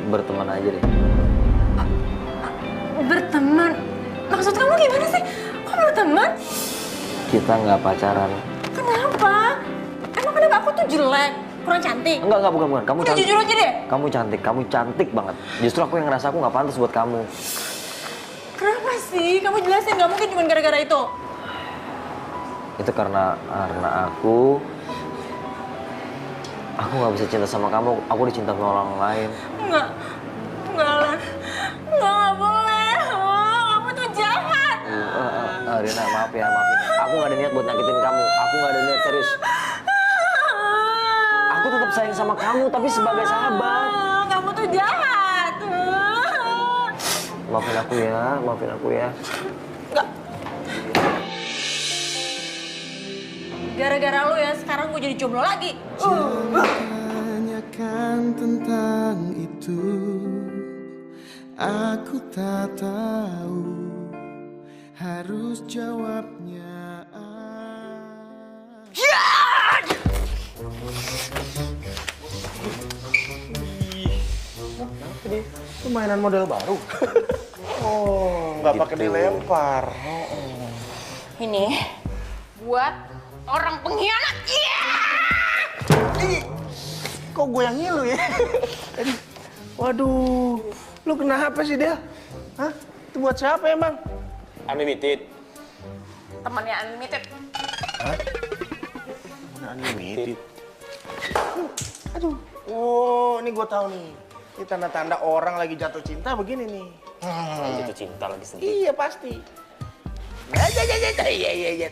berteman aja deh. Berteman? Maksud kamu gimana sih? Kok berteman? Kita nggak pacaran. Kenapa? Emang kenapa aku tuh jelek? Kurang cantik? Enggak, bukan. Kamu cantik. Jujur aja deh. Kamu cantik banget. Justru aku yang ngerasa aku nggak pantas buat kamu. Kenapa sih? Kamu jelasin, nggak mungkin cuma gara-gara itu. Itu karena aku nggak bisa cinta sama kamu. Aku dicinta sama orang lain. Enggak, Lan. Nggak boleh. Oh, kamu tuh jahat. Rina, maaf ya. Aku nggak ada niat buat nyakitin kamu. Aku nggak ada niat serius. Aku tetap sayang sama kamu, tapi sebagai sahabat. Kamu tuh jahat. Maafin aku ya. Enggak. Gara-gara lu ya, sekarang gue jadi jomblo lagi. Tanyakan tentang itu, aku tak tahu harus jawabnya. Itu mainan model baru. Oh, nggak pakai dilempar. Ini buat orang pengkhianat. Iya! Kok gue yang ngilu ya? Waduh, lu kenapa sih, Del? Hah? Itu buat siapa emang? Unlimited. Temannya Unlimited. Hah? Unlimited? Aduh. Oh, ini gue tahu nih. Ini tanda-tanda orang lagi jatuh cinta begini nih. Jatuh cinta lagi sendiri. Iya, pasti. Iya.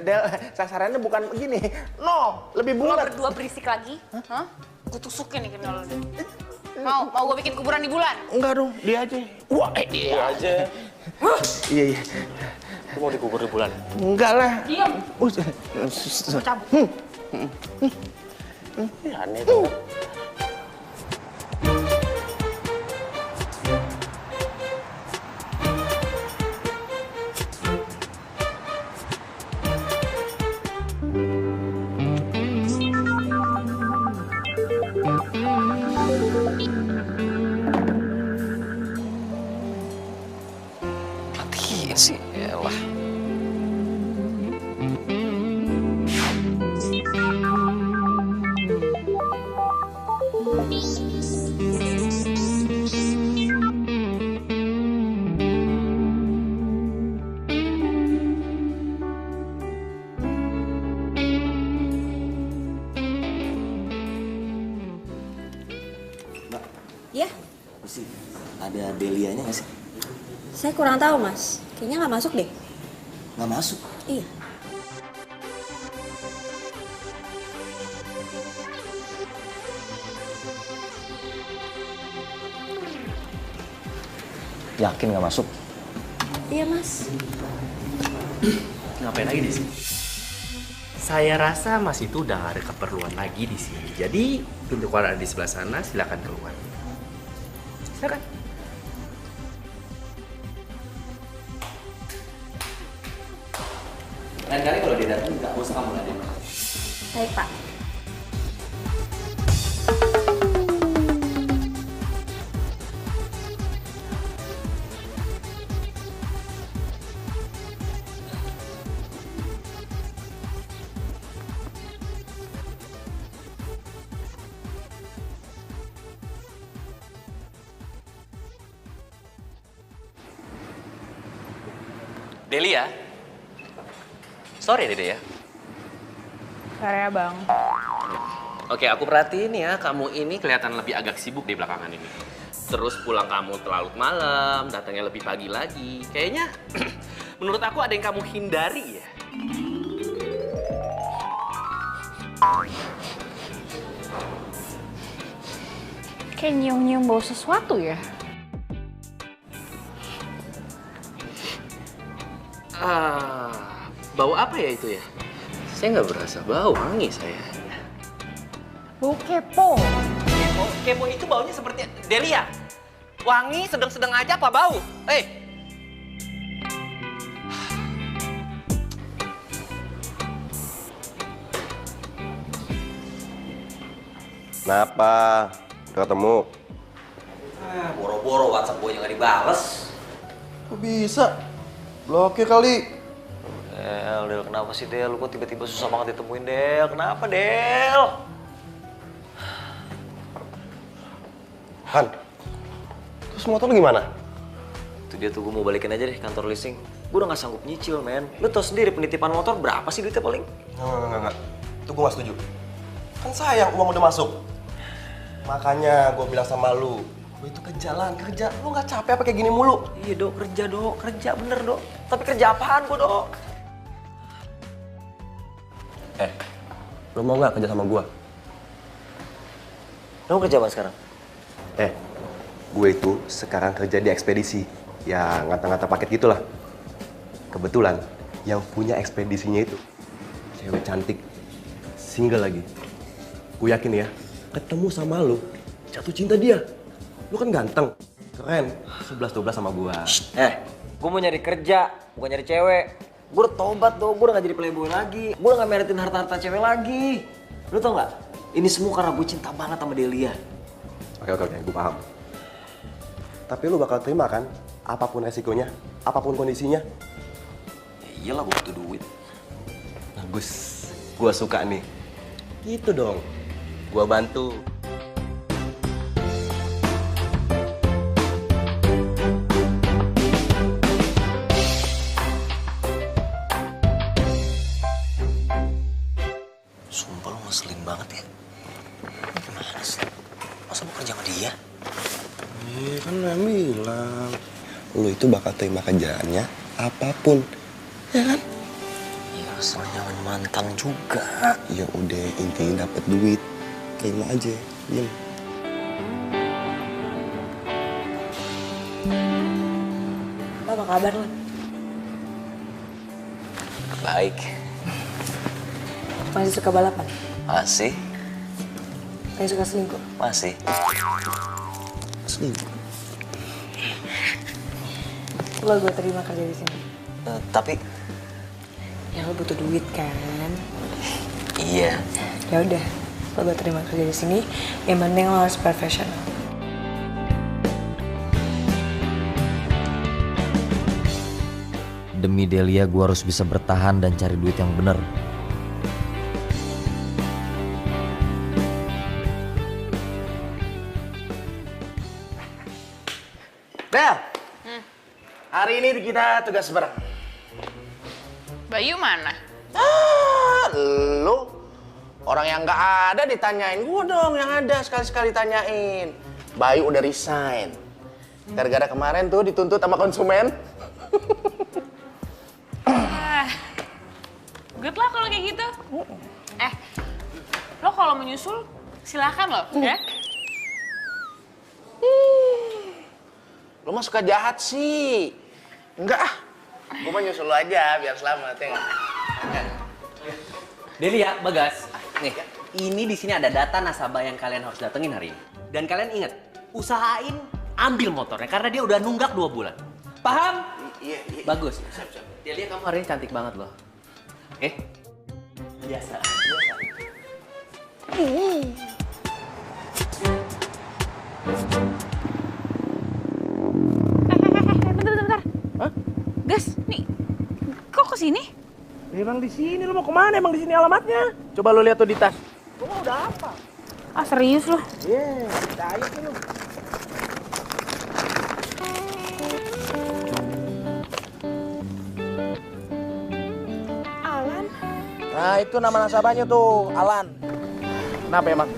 Del, sasarannya bukan begini. No, lebih Lo bulat. berdua berisik lagi? Hah? Gue tusukin nih kenal lo. Mau gue bikin kuburan di bulan? Enggak dong, dia aja. Wah, dia aja. Iya. Lu mau dikubur di bulan? Enggak lah. Diam. Gue cabut. Aneh tuh. Matiin sih, elah. Ya, Sih, ada Delianya nggak sih? saya kurang tahu mas. Kayaknya nggak masuk deh. Nggak masuk. Iya. Yakin nggak masuk? Iya mas. Ngapain lagi di sini? Saya rasa Mas itu udah gak ada keperluan lagi di sini. Jadi pintu keluar ada di sebelah sana, silakan keluar. Silakan. Lain kali kalau dia datang nggak usah kamu ladenin. Baik pak. Delia. Sorry Dede ya. Sorry ya bang. Oke, aku perhatiin ya, kamu ini kelihatan lebih agak sibuk di belakangan ini. Terus pulang kamu terlalu malam, datangnya lebih pagi lagi. Kayaknya menurut aku ada yang kamu hindari ya. Kayak nyium-nyium bau sesuatu ya. Bau apa ya itu ya? Saya nggak berasa bau, wangi saya. Bau kepo. Kepo itu baunya seperti Delia. Wangi sedang-sedang aja apa bau? Kenapa? Udah ketemu? Boro-boro WhatsApp gue nggak dibales. Kok bisa? Blokir kali. Del, kenapa sih Del? Lu kok tiba-tiba susah banget ditemuin Del? Kenapa Del? Han, terus motor lu gimana? Itu dia tuh, gue mau balikin aja deh kantor leasing. Gue udah gak sanggup nyicil, men. Lu tau sendiri penitipan motor berapa sih duitnya paling? Enggak. Itu gue gak setuju. Kan sayang uang udah masuk. Makanya gue bilang sama lu itu ke jalan, kerja. Lu gak capek apa kayak gini mulu? Iya Dok, kerja bener Dok. Tapi kerja apaan gue Dok? Lu mau gak kerja sama gue? Lu kerja apa sekarang? Gue itu sekarang kerja di ekspedisi. Ya ngata-ngata paket gitulah. Kebetulan yang punya ekspedisinya itu cewek cantik, single lagi. Gue yakin ya, ketemu sama lu, jatuh cinta dia. Lu kan ganteng, keren, 11-12 sama gue. Gue mau nyari kerja, bukan nyari cewek. Gue udah tobat Dok, gue udah gak jadi playboy lagi. Gue udah gak meretin harta-harta cewek lagi. Lu tau gak? Ini semua karena gue cinta banget sama Delia. Oke, gue paham. Tapi lu bakal terima kan? Apapun resikonya, apapun kondisinya. Ya iyalah, gue butuh duit. Bagus, gue suka nih. Gitu dong. Gua bantu. Sumpah lu ngeselin banget ya. Ini gimana sih? Masa mau kerja sama dia? Kan yang bilang lu itu bakal terima kerjaannya apapun, ya kan? Ya asal jangan mantan juga. Ya udah, intinya dapat duit, terima aja, diem. Apa kabar lo? Baik. Masih suka balapan? Masih. Masih suka selingkuh? Masih. Selingkuh. Lo gue terima kerja di sini. Tapi Ya lo butuh duit kan? iya. Ya udah, lo gue terima kerja di sini. Yang penting lo harus profesional. Demi Delia gue harus bisa bertahan dan cari duit yang bener. Del, hari ini kita tugas bareng. Bayu mana? Lu orang yang nggak ada ditanyain, gua dong yang ada sekali-sekali tanyain. Bayu udah resign. Gara-gara kemarin tuh dituntut sama konsumen. Good lah kalau kayak gitu. Lo kalau menyusul silakan lo, ya. Lu mah suka jahat sih. Enggak ah. Gua mah nyusul lu aja biar selamat ya nggak? Delia, Bagas, nih, ini di sini ada data nasabah yang kalian harus datengin hari ini. Dan kalian ingat, usahain ambil motornya karena dia udah nunggak 2 bulan. Paham? Iya. Bagus. Delia, kamu hari ini cantik banget loh. Oke? Biasa. Bentar. Hah? Gas, nih, kok kesini? Emang di sini, lu mau kemana? Emang di sini alamatnya? Coba lu lihat tuh di tas. Lu mah udah apa? Ah, serius lo? Iya, percaya sih lu. Alan? Nah, itu nama nasabahnya tuh, Alan. Kenapa emang?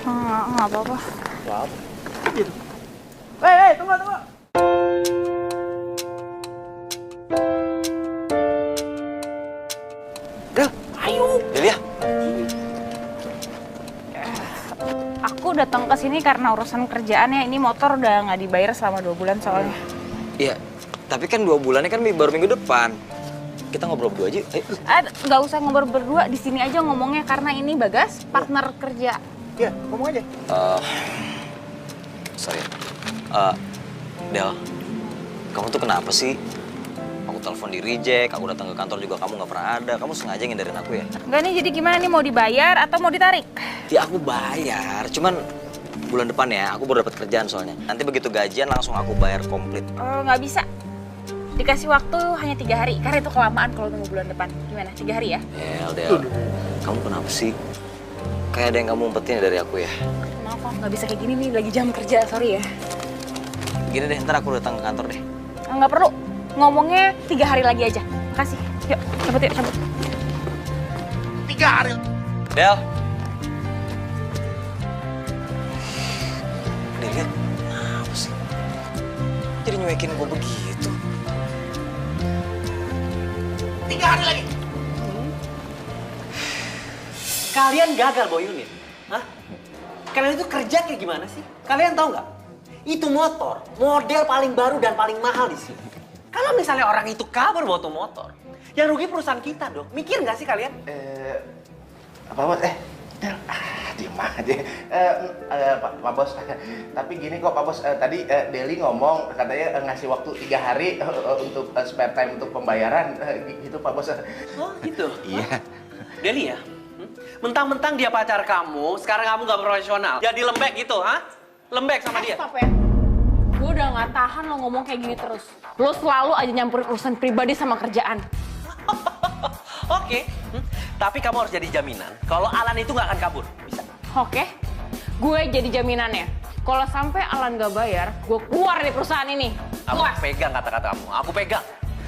Nggak apa-apa. Wow. Gitu. Hei, tunggu. Del, ayo. Delia. Aku datang ke sini karena urusan kerjaan ya. Ini motor udah nggak dibayar selama 2 bulan soalnya. Iya. Tapi kan 2 bulannya kan baru minggu depan. Kita ngobrol berdua aja. Ayo. Nggak usah ngobrol berdua, di sini aja ngomongnya karena ini Bagas partner kerja. Iya, ngomong aja. Sorry. Del, kamu tuh kenapa sih? Aku telepon di reject, aku datang ke kantor juga kamu nggak pernah ada. Kamu sengaja ngindarin aku ya? Enggak nih, jadi gimana nih, mau dibayar atau mau ditarik? Ya aku bayar, cuman bulan depan ya, aku baru dapat kerjaan soalnya. Nanti begitu gajian langsung aku bayar komplit. Nggak bisa. Dikasih waktu hanya 3 hari, karena itu kelamaan kalau tunggu bulan depan. Gimana, 3 hari ya? Del, kamu kenapa sih? Kayak ada yang kamu umpetin dari aku ya? Maaf, nggak bisa kayak gini nih, lagi jam kerja, sorry ya. Gini deh, ntar aku datang ke kantor deh. Nggak perlu, ngomongnya 3 hari lagi aja. Makasih, yuk cabut. 3 hari. Del. Delia, kenapa sih? Jadi nyuekin gue begitu. 3 hari lagi. Kalian gagal bawa unit. Hah? Kalian itu kerja kayak gimana sih? Kalian tahu nggak? Itu motor, model paling baru dan paling mahal di sini. Kalau misalnya orang itu kabur bawa tuh motor, yang rugi perusahaan kita dong. Mikir nggak sih kalian? Apa bos? Del, diem aja. Pak Bos, tapi gini kok Pak Bos, tadi Deli ngomong katanya ngasih waktu 3 hari untuk spare time untuk pembayaran, gitu Pak Bos. Oh gitu? Iya. Deli ya? Mentang-mentang dia pacar kamu, sekarang kamu nggak profesional. Jadi lembek gitu, ha? Lembek sama dia. Stop ya. Gue udah gak tahan lo ngomong kayak gini terus. Lo selalu aja nyampurin urusan pribadi sama kerjaan. Oke. Tapi kamu harus jadi jaminan kalau Alan itu nggak akan kabur. Bisa? Oke, gue jadi jaminannya. Kalau sampai Alan gak bayar, gue keluar dari perusahaan ini. Aku pegang kata-kata kamu, aku pegang.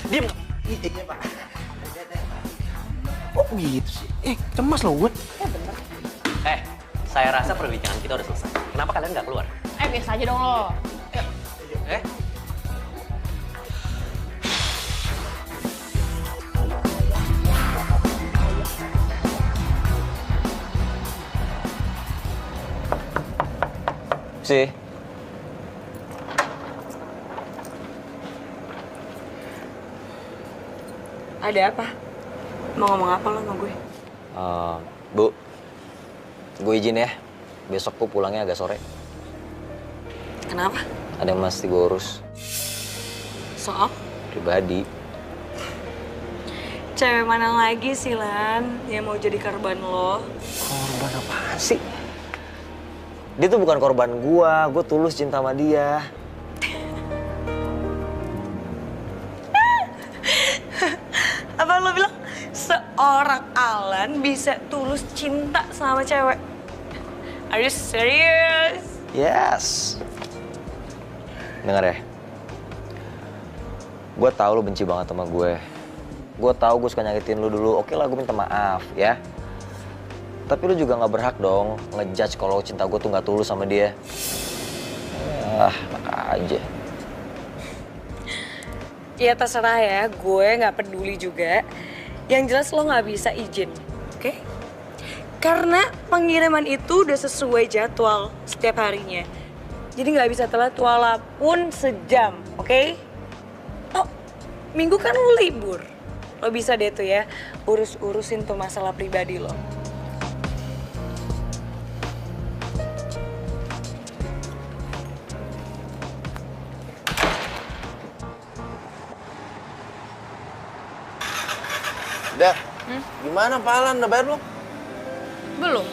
Diam. Iya, Pak. Kok gitu sih? Cemas loh gue. Saya rasa perbincangan kita udah selesai. Kenapa kalian nggak keluar? Biasa aja dong lo. Sih. Ada apa? Mau ngomong apa lo sama gue? Bu, gue izin ya. Besok gue pulangnya agak sore. Kenapa? Ada yang mesti gue urus. Soal? Pribadi. Cewek mana lagi sih, Lan, yang mau jadi korban lo? Korban apaan sih? Dia tuh bukan korban gue tulus cinta sama dia. Apa lo bilang seorang Alan bisa tulus cinta sama cewek? Are you serious? Yes. Dengar ya. Gue tahu lo benci banget sama gue. Gue tahu gue suka nyakitin lo dulu. Oke lah, gue minta maaf ya. Tapi lo juga nggak berhak dong ngejudge kalau cinta gue tuh nggak tulus sama dia. Enak aja. Ya terserah ya, gue nggak peduli juga. Yang jelas lo nggak bisa izin, oke? Karena pengiriman itu udah sesuai jadwal setiap harinya. Jadi nggak bisa telat walaupun sejam, oke? Oh, minggu kan lo libur. Lo bisa deh tuh ya, urusin tuh masalah pribadi lo. Del, gimana Pak Alan? Udah bayar belum? Belum.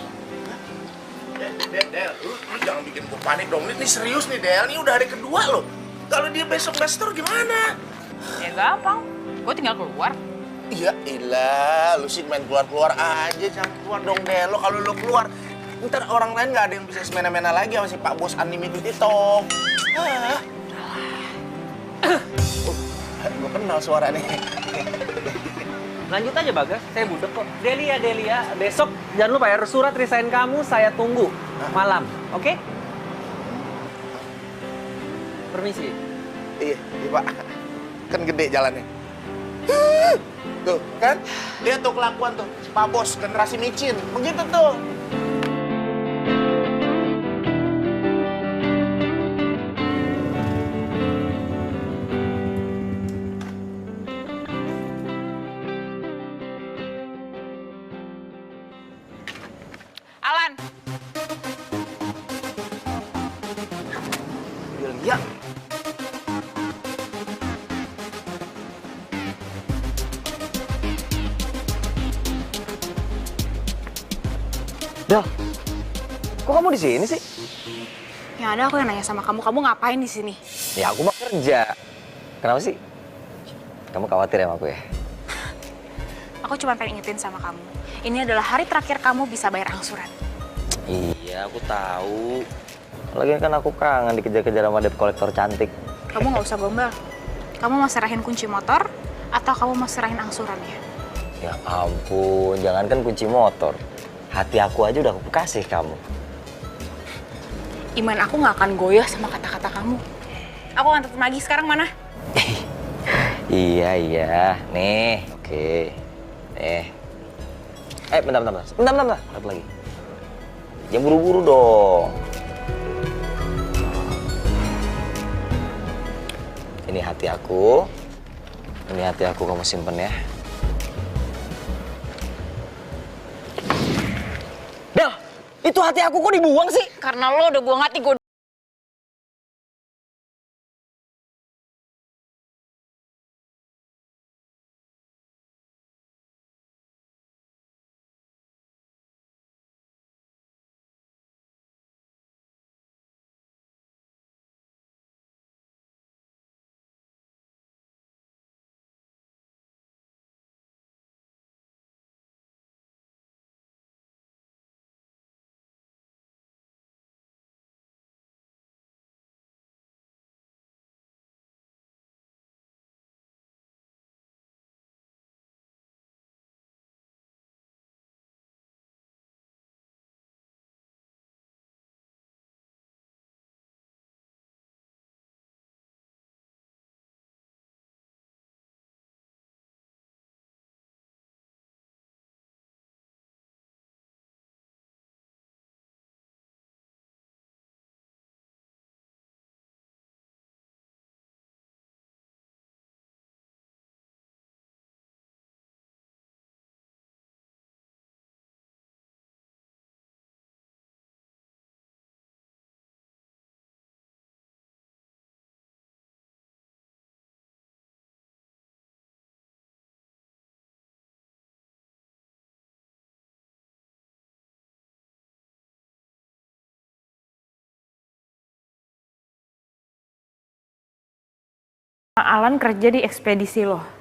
Del, lu jangan bikin gue panik dong. Ini serius nih, Del. Ini udah hari kedua loh. Kalau dia besok nggak store gimana? Ya gampang, gue tinggal keluar. Ya ilah, lu sih main keluar-keluar aja. Jangan keluar dong, Del. Lo kalau lu keluar, ntar orang lain nggak ada yang bisa semena-mena lagi sama si Pak Bos Unlimited itu. Hah? Gue kenal suara nih. Lanjut aja Bagas, saya budek kok. Delia, besok jangan lupa ya, surat resign kamu saya tunggu malam, oke? Permisi. Iya, Pak. Kan gede jalannya. Tuh, kan? Lihat tuh kelakuan tuh. Si Pak Bos, generasi micin. Begitu tuh. Alan, Delia. Del, kok kamu di sini sih? Yang ada aku yang nanya sama kamu, kamu ngapain di sini? Ya aku mah kerja. Kenapa sih? Kamu khawatir ya sama aku ya? Aku cuma pengen ingetin sama kamu. Ini adalah hari terakhir kamu bisa bayar angsuran. Iya, aku tahu. Lagian kan aku kangen dikejar-kejar sama debt collector cantik. Kamu nggak usah gombal. Kamu mau serahin kunci motor atau kamu mau serahin angsurannya? Ya ampun, jangankan kunci motor. Hati aku aja udah aku kasih kamu. Iman aku nggak akan goyah sama kata-kata kamu. Aku akan tetap lagi. Sekarang mana? Iya. Nih, oke. Bentar. Satu lagi. Jangan buru-buru dong. Ini hati aku. Kamu simpen ya. Del, itu hati aku kok dibuang sih? Karena lo udah buang hati gue. Alan kerja di ekspedisi lo.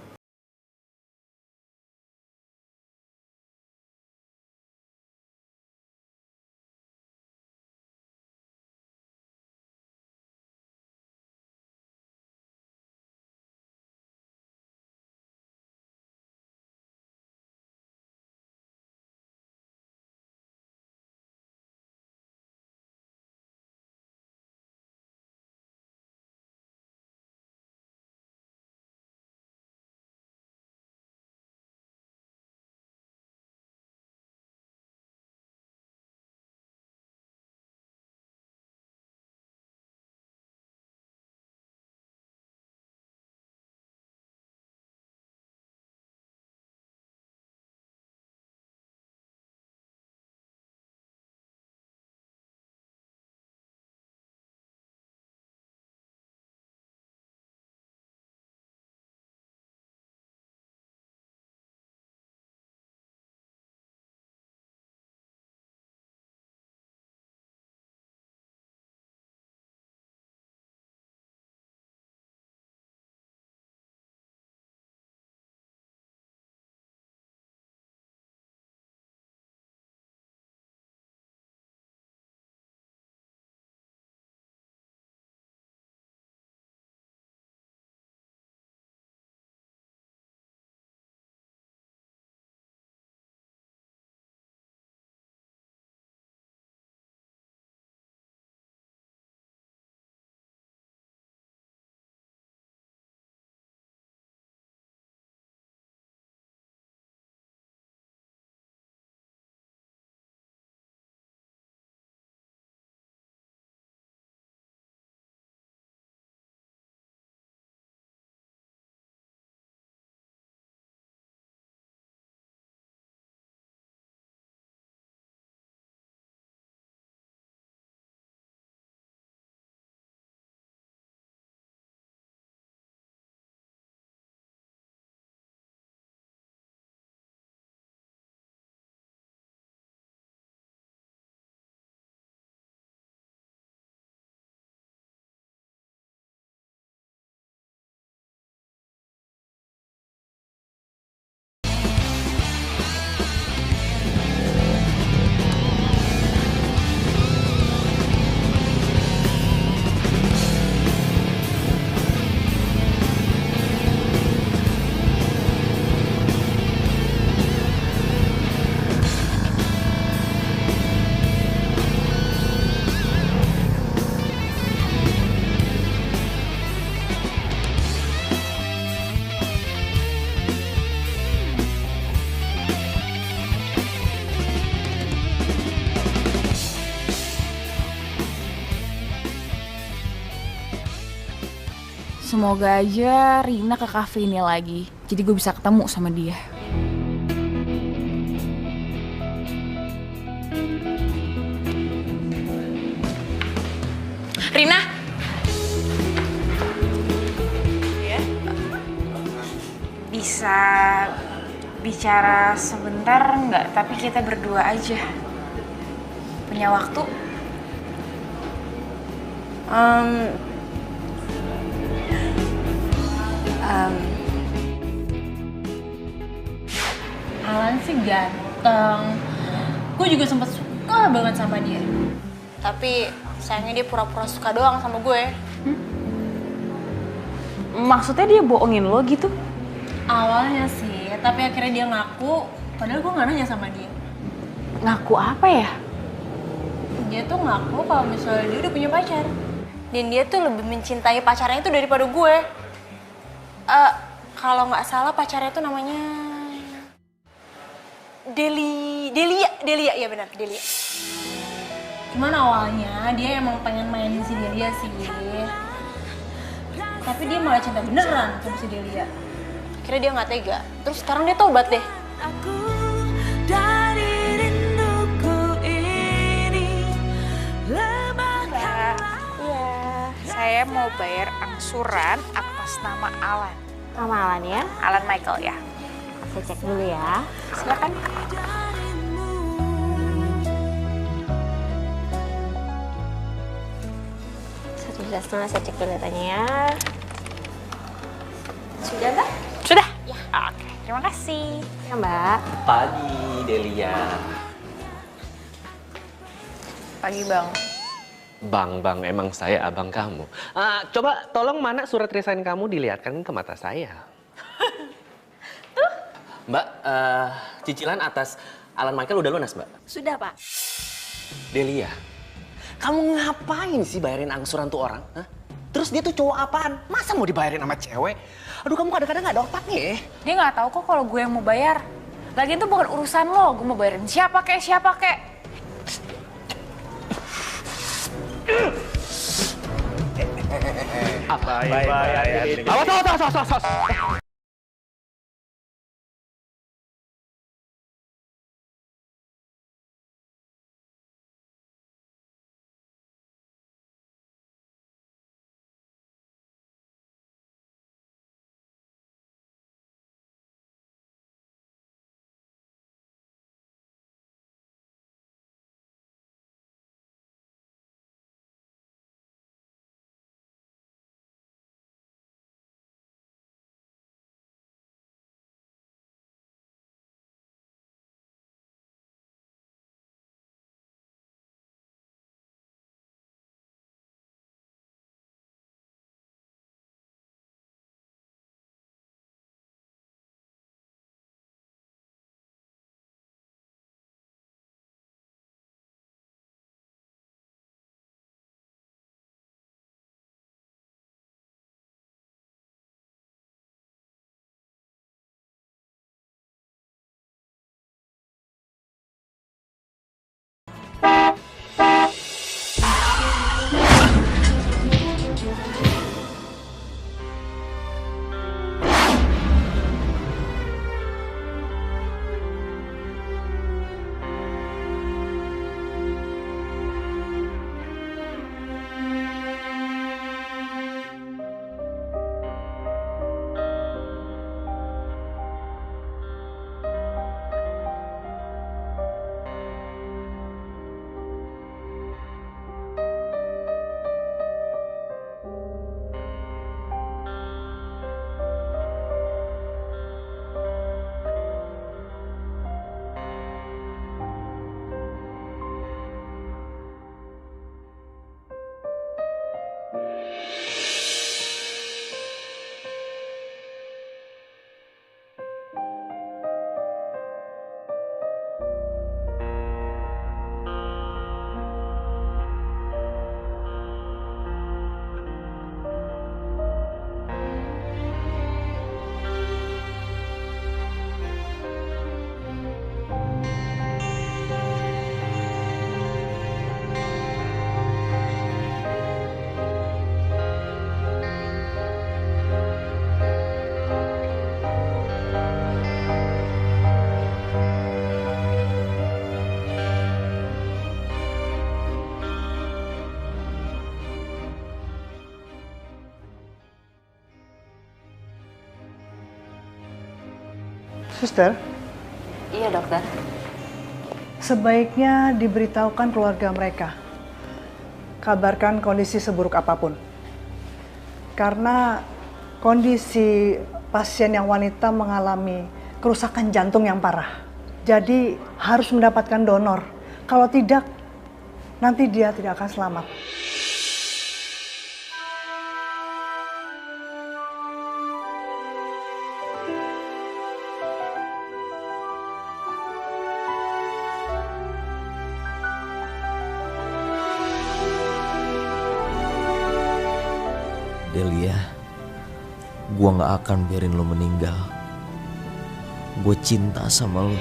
Semoga aja Rina ke cafe ini lagi, jadi gue bisa ketemu sama dia. Rina! Ya? Bisa bicara sebentar nggak? Tapi kita berdua aja. Punya waktu? Alan sih ganteng. Gue juga sempet suka banget sama dia. Tapi sayangnya dia pura-pura suka doang sama gue. Maksudnya dia bohongin lo gitu? Awalnya sih, tapi akhirnya dia ngaku. Padahal gue nggak nanya sama dia. Ngaku apa ya? Dia tuh ngaku kalau misalnya dia udah punya pacar. Dan dia tuh lebih mencintai pacarnya itu daripada gue. Kalau nggak salah pacarnya tuh namanya Delia, ya benar, Delia. Cuman awalnya dia emang pengen mainin si Delia sih. Tapi dia malah cinta beneran sama si Delia. Akhirnya dia nggak tega. Terus sekarang dia tobat deh. Saya mau bayar angsuran atas nama Alan. Nama Alan ya? Alan Michael ya. Saya cek dulu ya. Silakan. Satu 1,5 saya cek dulu datanya ya. Sudah, Mbak? Sudah? Ya. Oke, terima kasih. Ya, Mbak. Pagi, Delia. Pagi, Bang. Bang, emang saya abang kamu. Coba tolong mana surat resign kamu dilihatkan ke mata saya. Mbak, cicilan atas Alan Michael udah lunas, Mbak? Sudah, Pak. Delia, kamu ngapain sih bayarin angsuran tuh orang? Hah? Terus dia tuh cowok apaan? Masa mau dibayarin sama cewek? Aduh, kamu kadang-kadang gak ada otaknya ya. Dia nggak tahu kok kalau gue yang mau bayar. Lagian itu bukan urusan lo, gue mau bayarin siapa kek. Awas. Suster, Iya, dokter. sebaiknya diberitahukan keluarga mereka. Kabarkan kondisi seburuk apapun. Karena kondisi pasien yang wanita mengalami kerusakan jantung yang parah. Jadi harus mendapatkan donor. Kalau tidak, nanti dia tidak akan selamat. Delia, gua gak akan biarin lo meninggal. Gue cinta sama lo.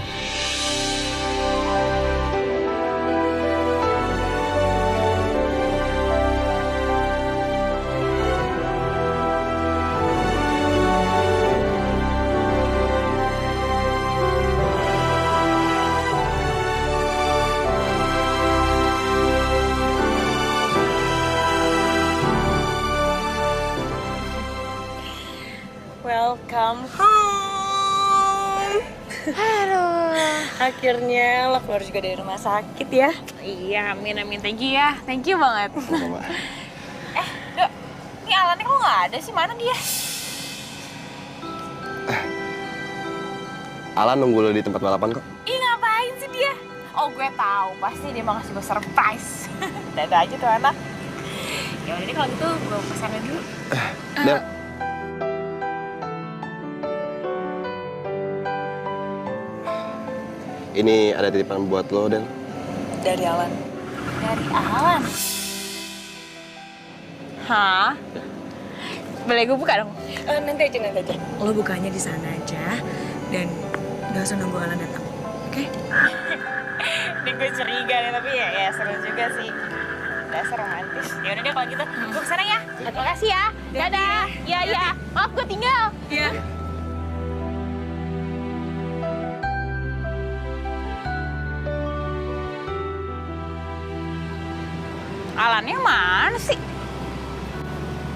Welcome home. Aduh. Akhirnya lo keluar juga dari rumah sakit ya. Iya, amin. Thank you ya. Thank you banget. Dok, ini Alannya kok nggak ada sih? Mana dia? Alan nunggu lo di tempat balapan kok. Ih, ngapain sih dia? Oh, gue tahu. Pasti dia mau ngasih gue surprise. Dadah aja tuh anak. Ya udah deh kalau gitu gue pesanin dulu. Del. Ini ada titipan buat lo, Del. Dari Alan. Dari Alan? Hah? Boleh gue buka dong? Nanti aja. Lo bukanya di sana aja dan gak usah nunggu Alan datang, oke? Ini gue curiga nih, tapi ya seru juga sih. Dasar romantis. Ya udah deh kalau gitu, gue kesana ya. Makasih ya. Dadah. Iya. Maaf gue tinggal. Iya. Alannya mana sih?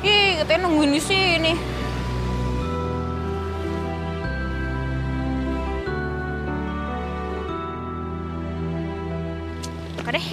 Ih, katanya nungguin di sini. Oke deh.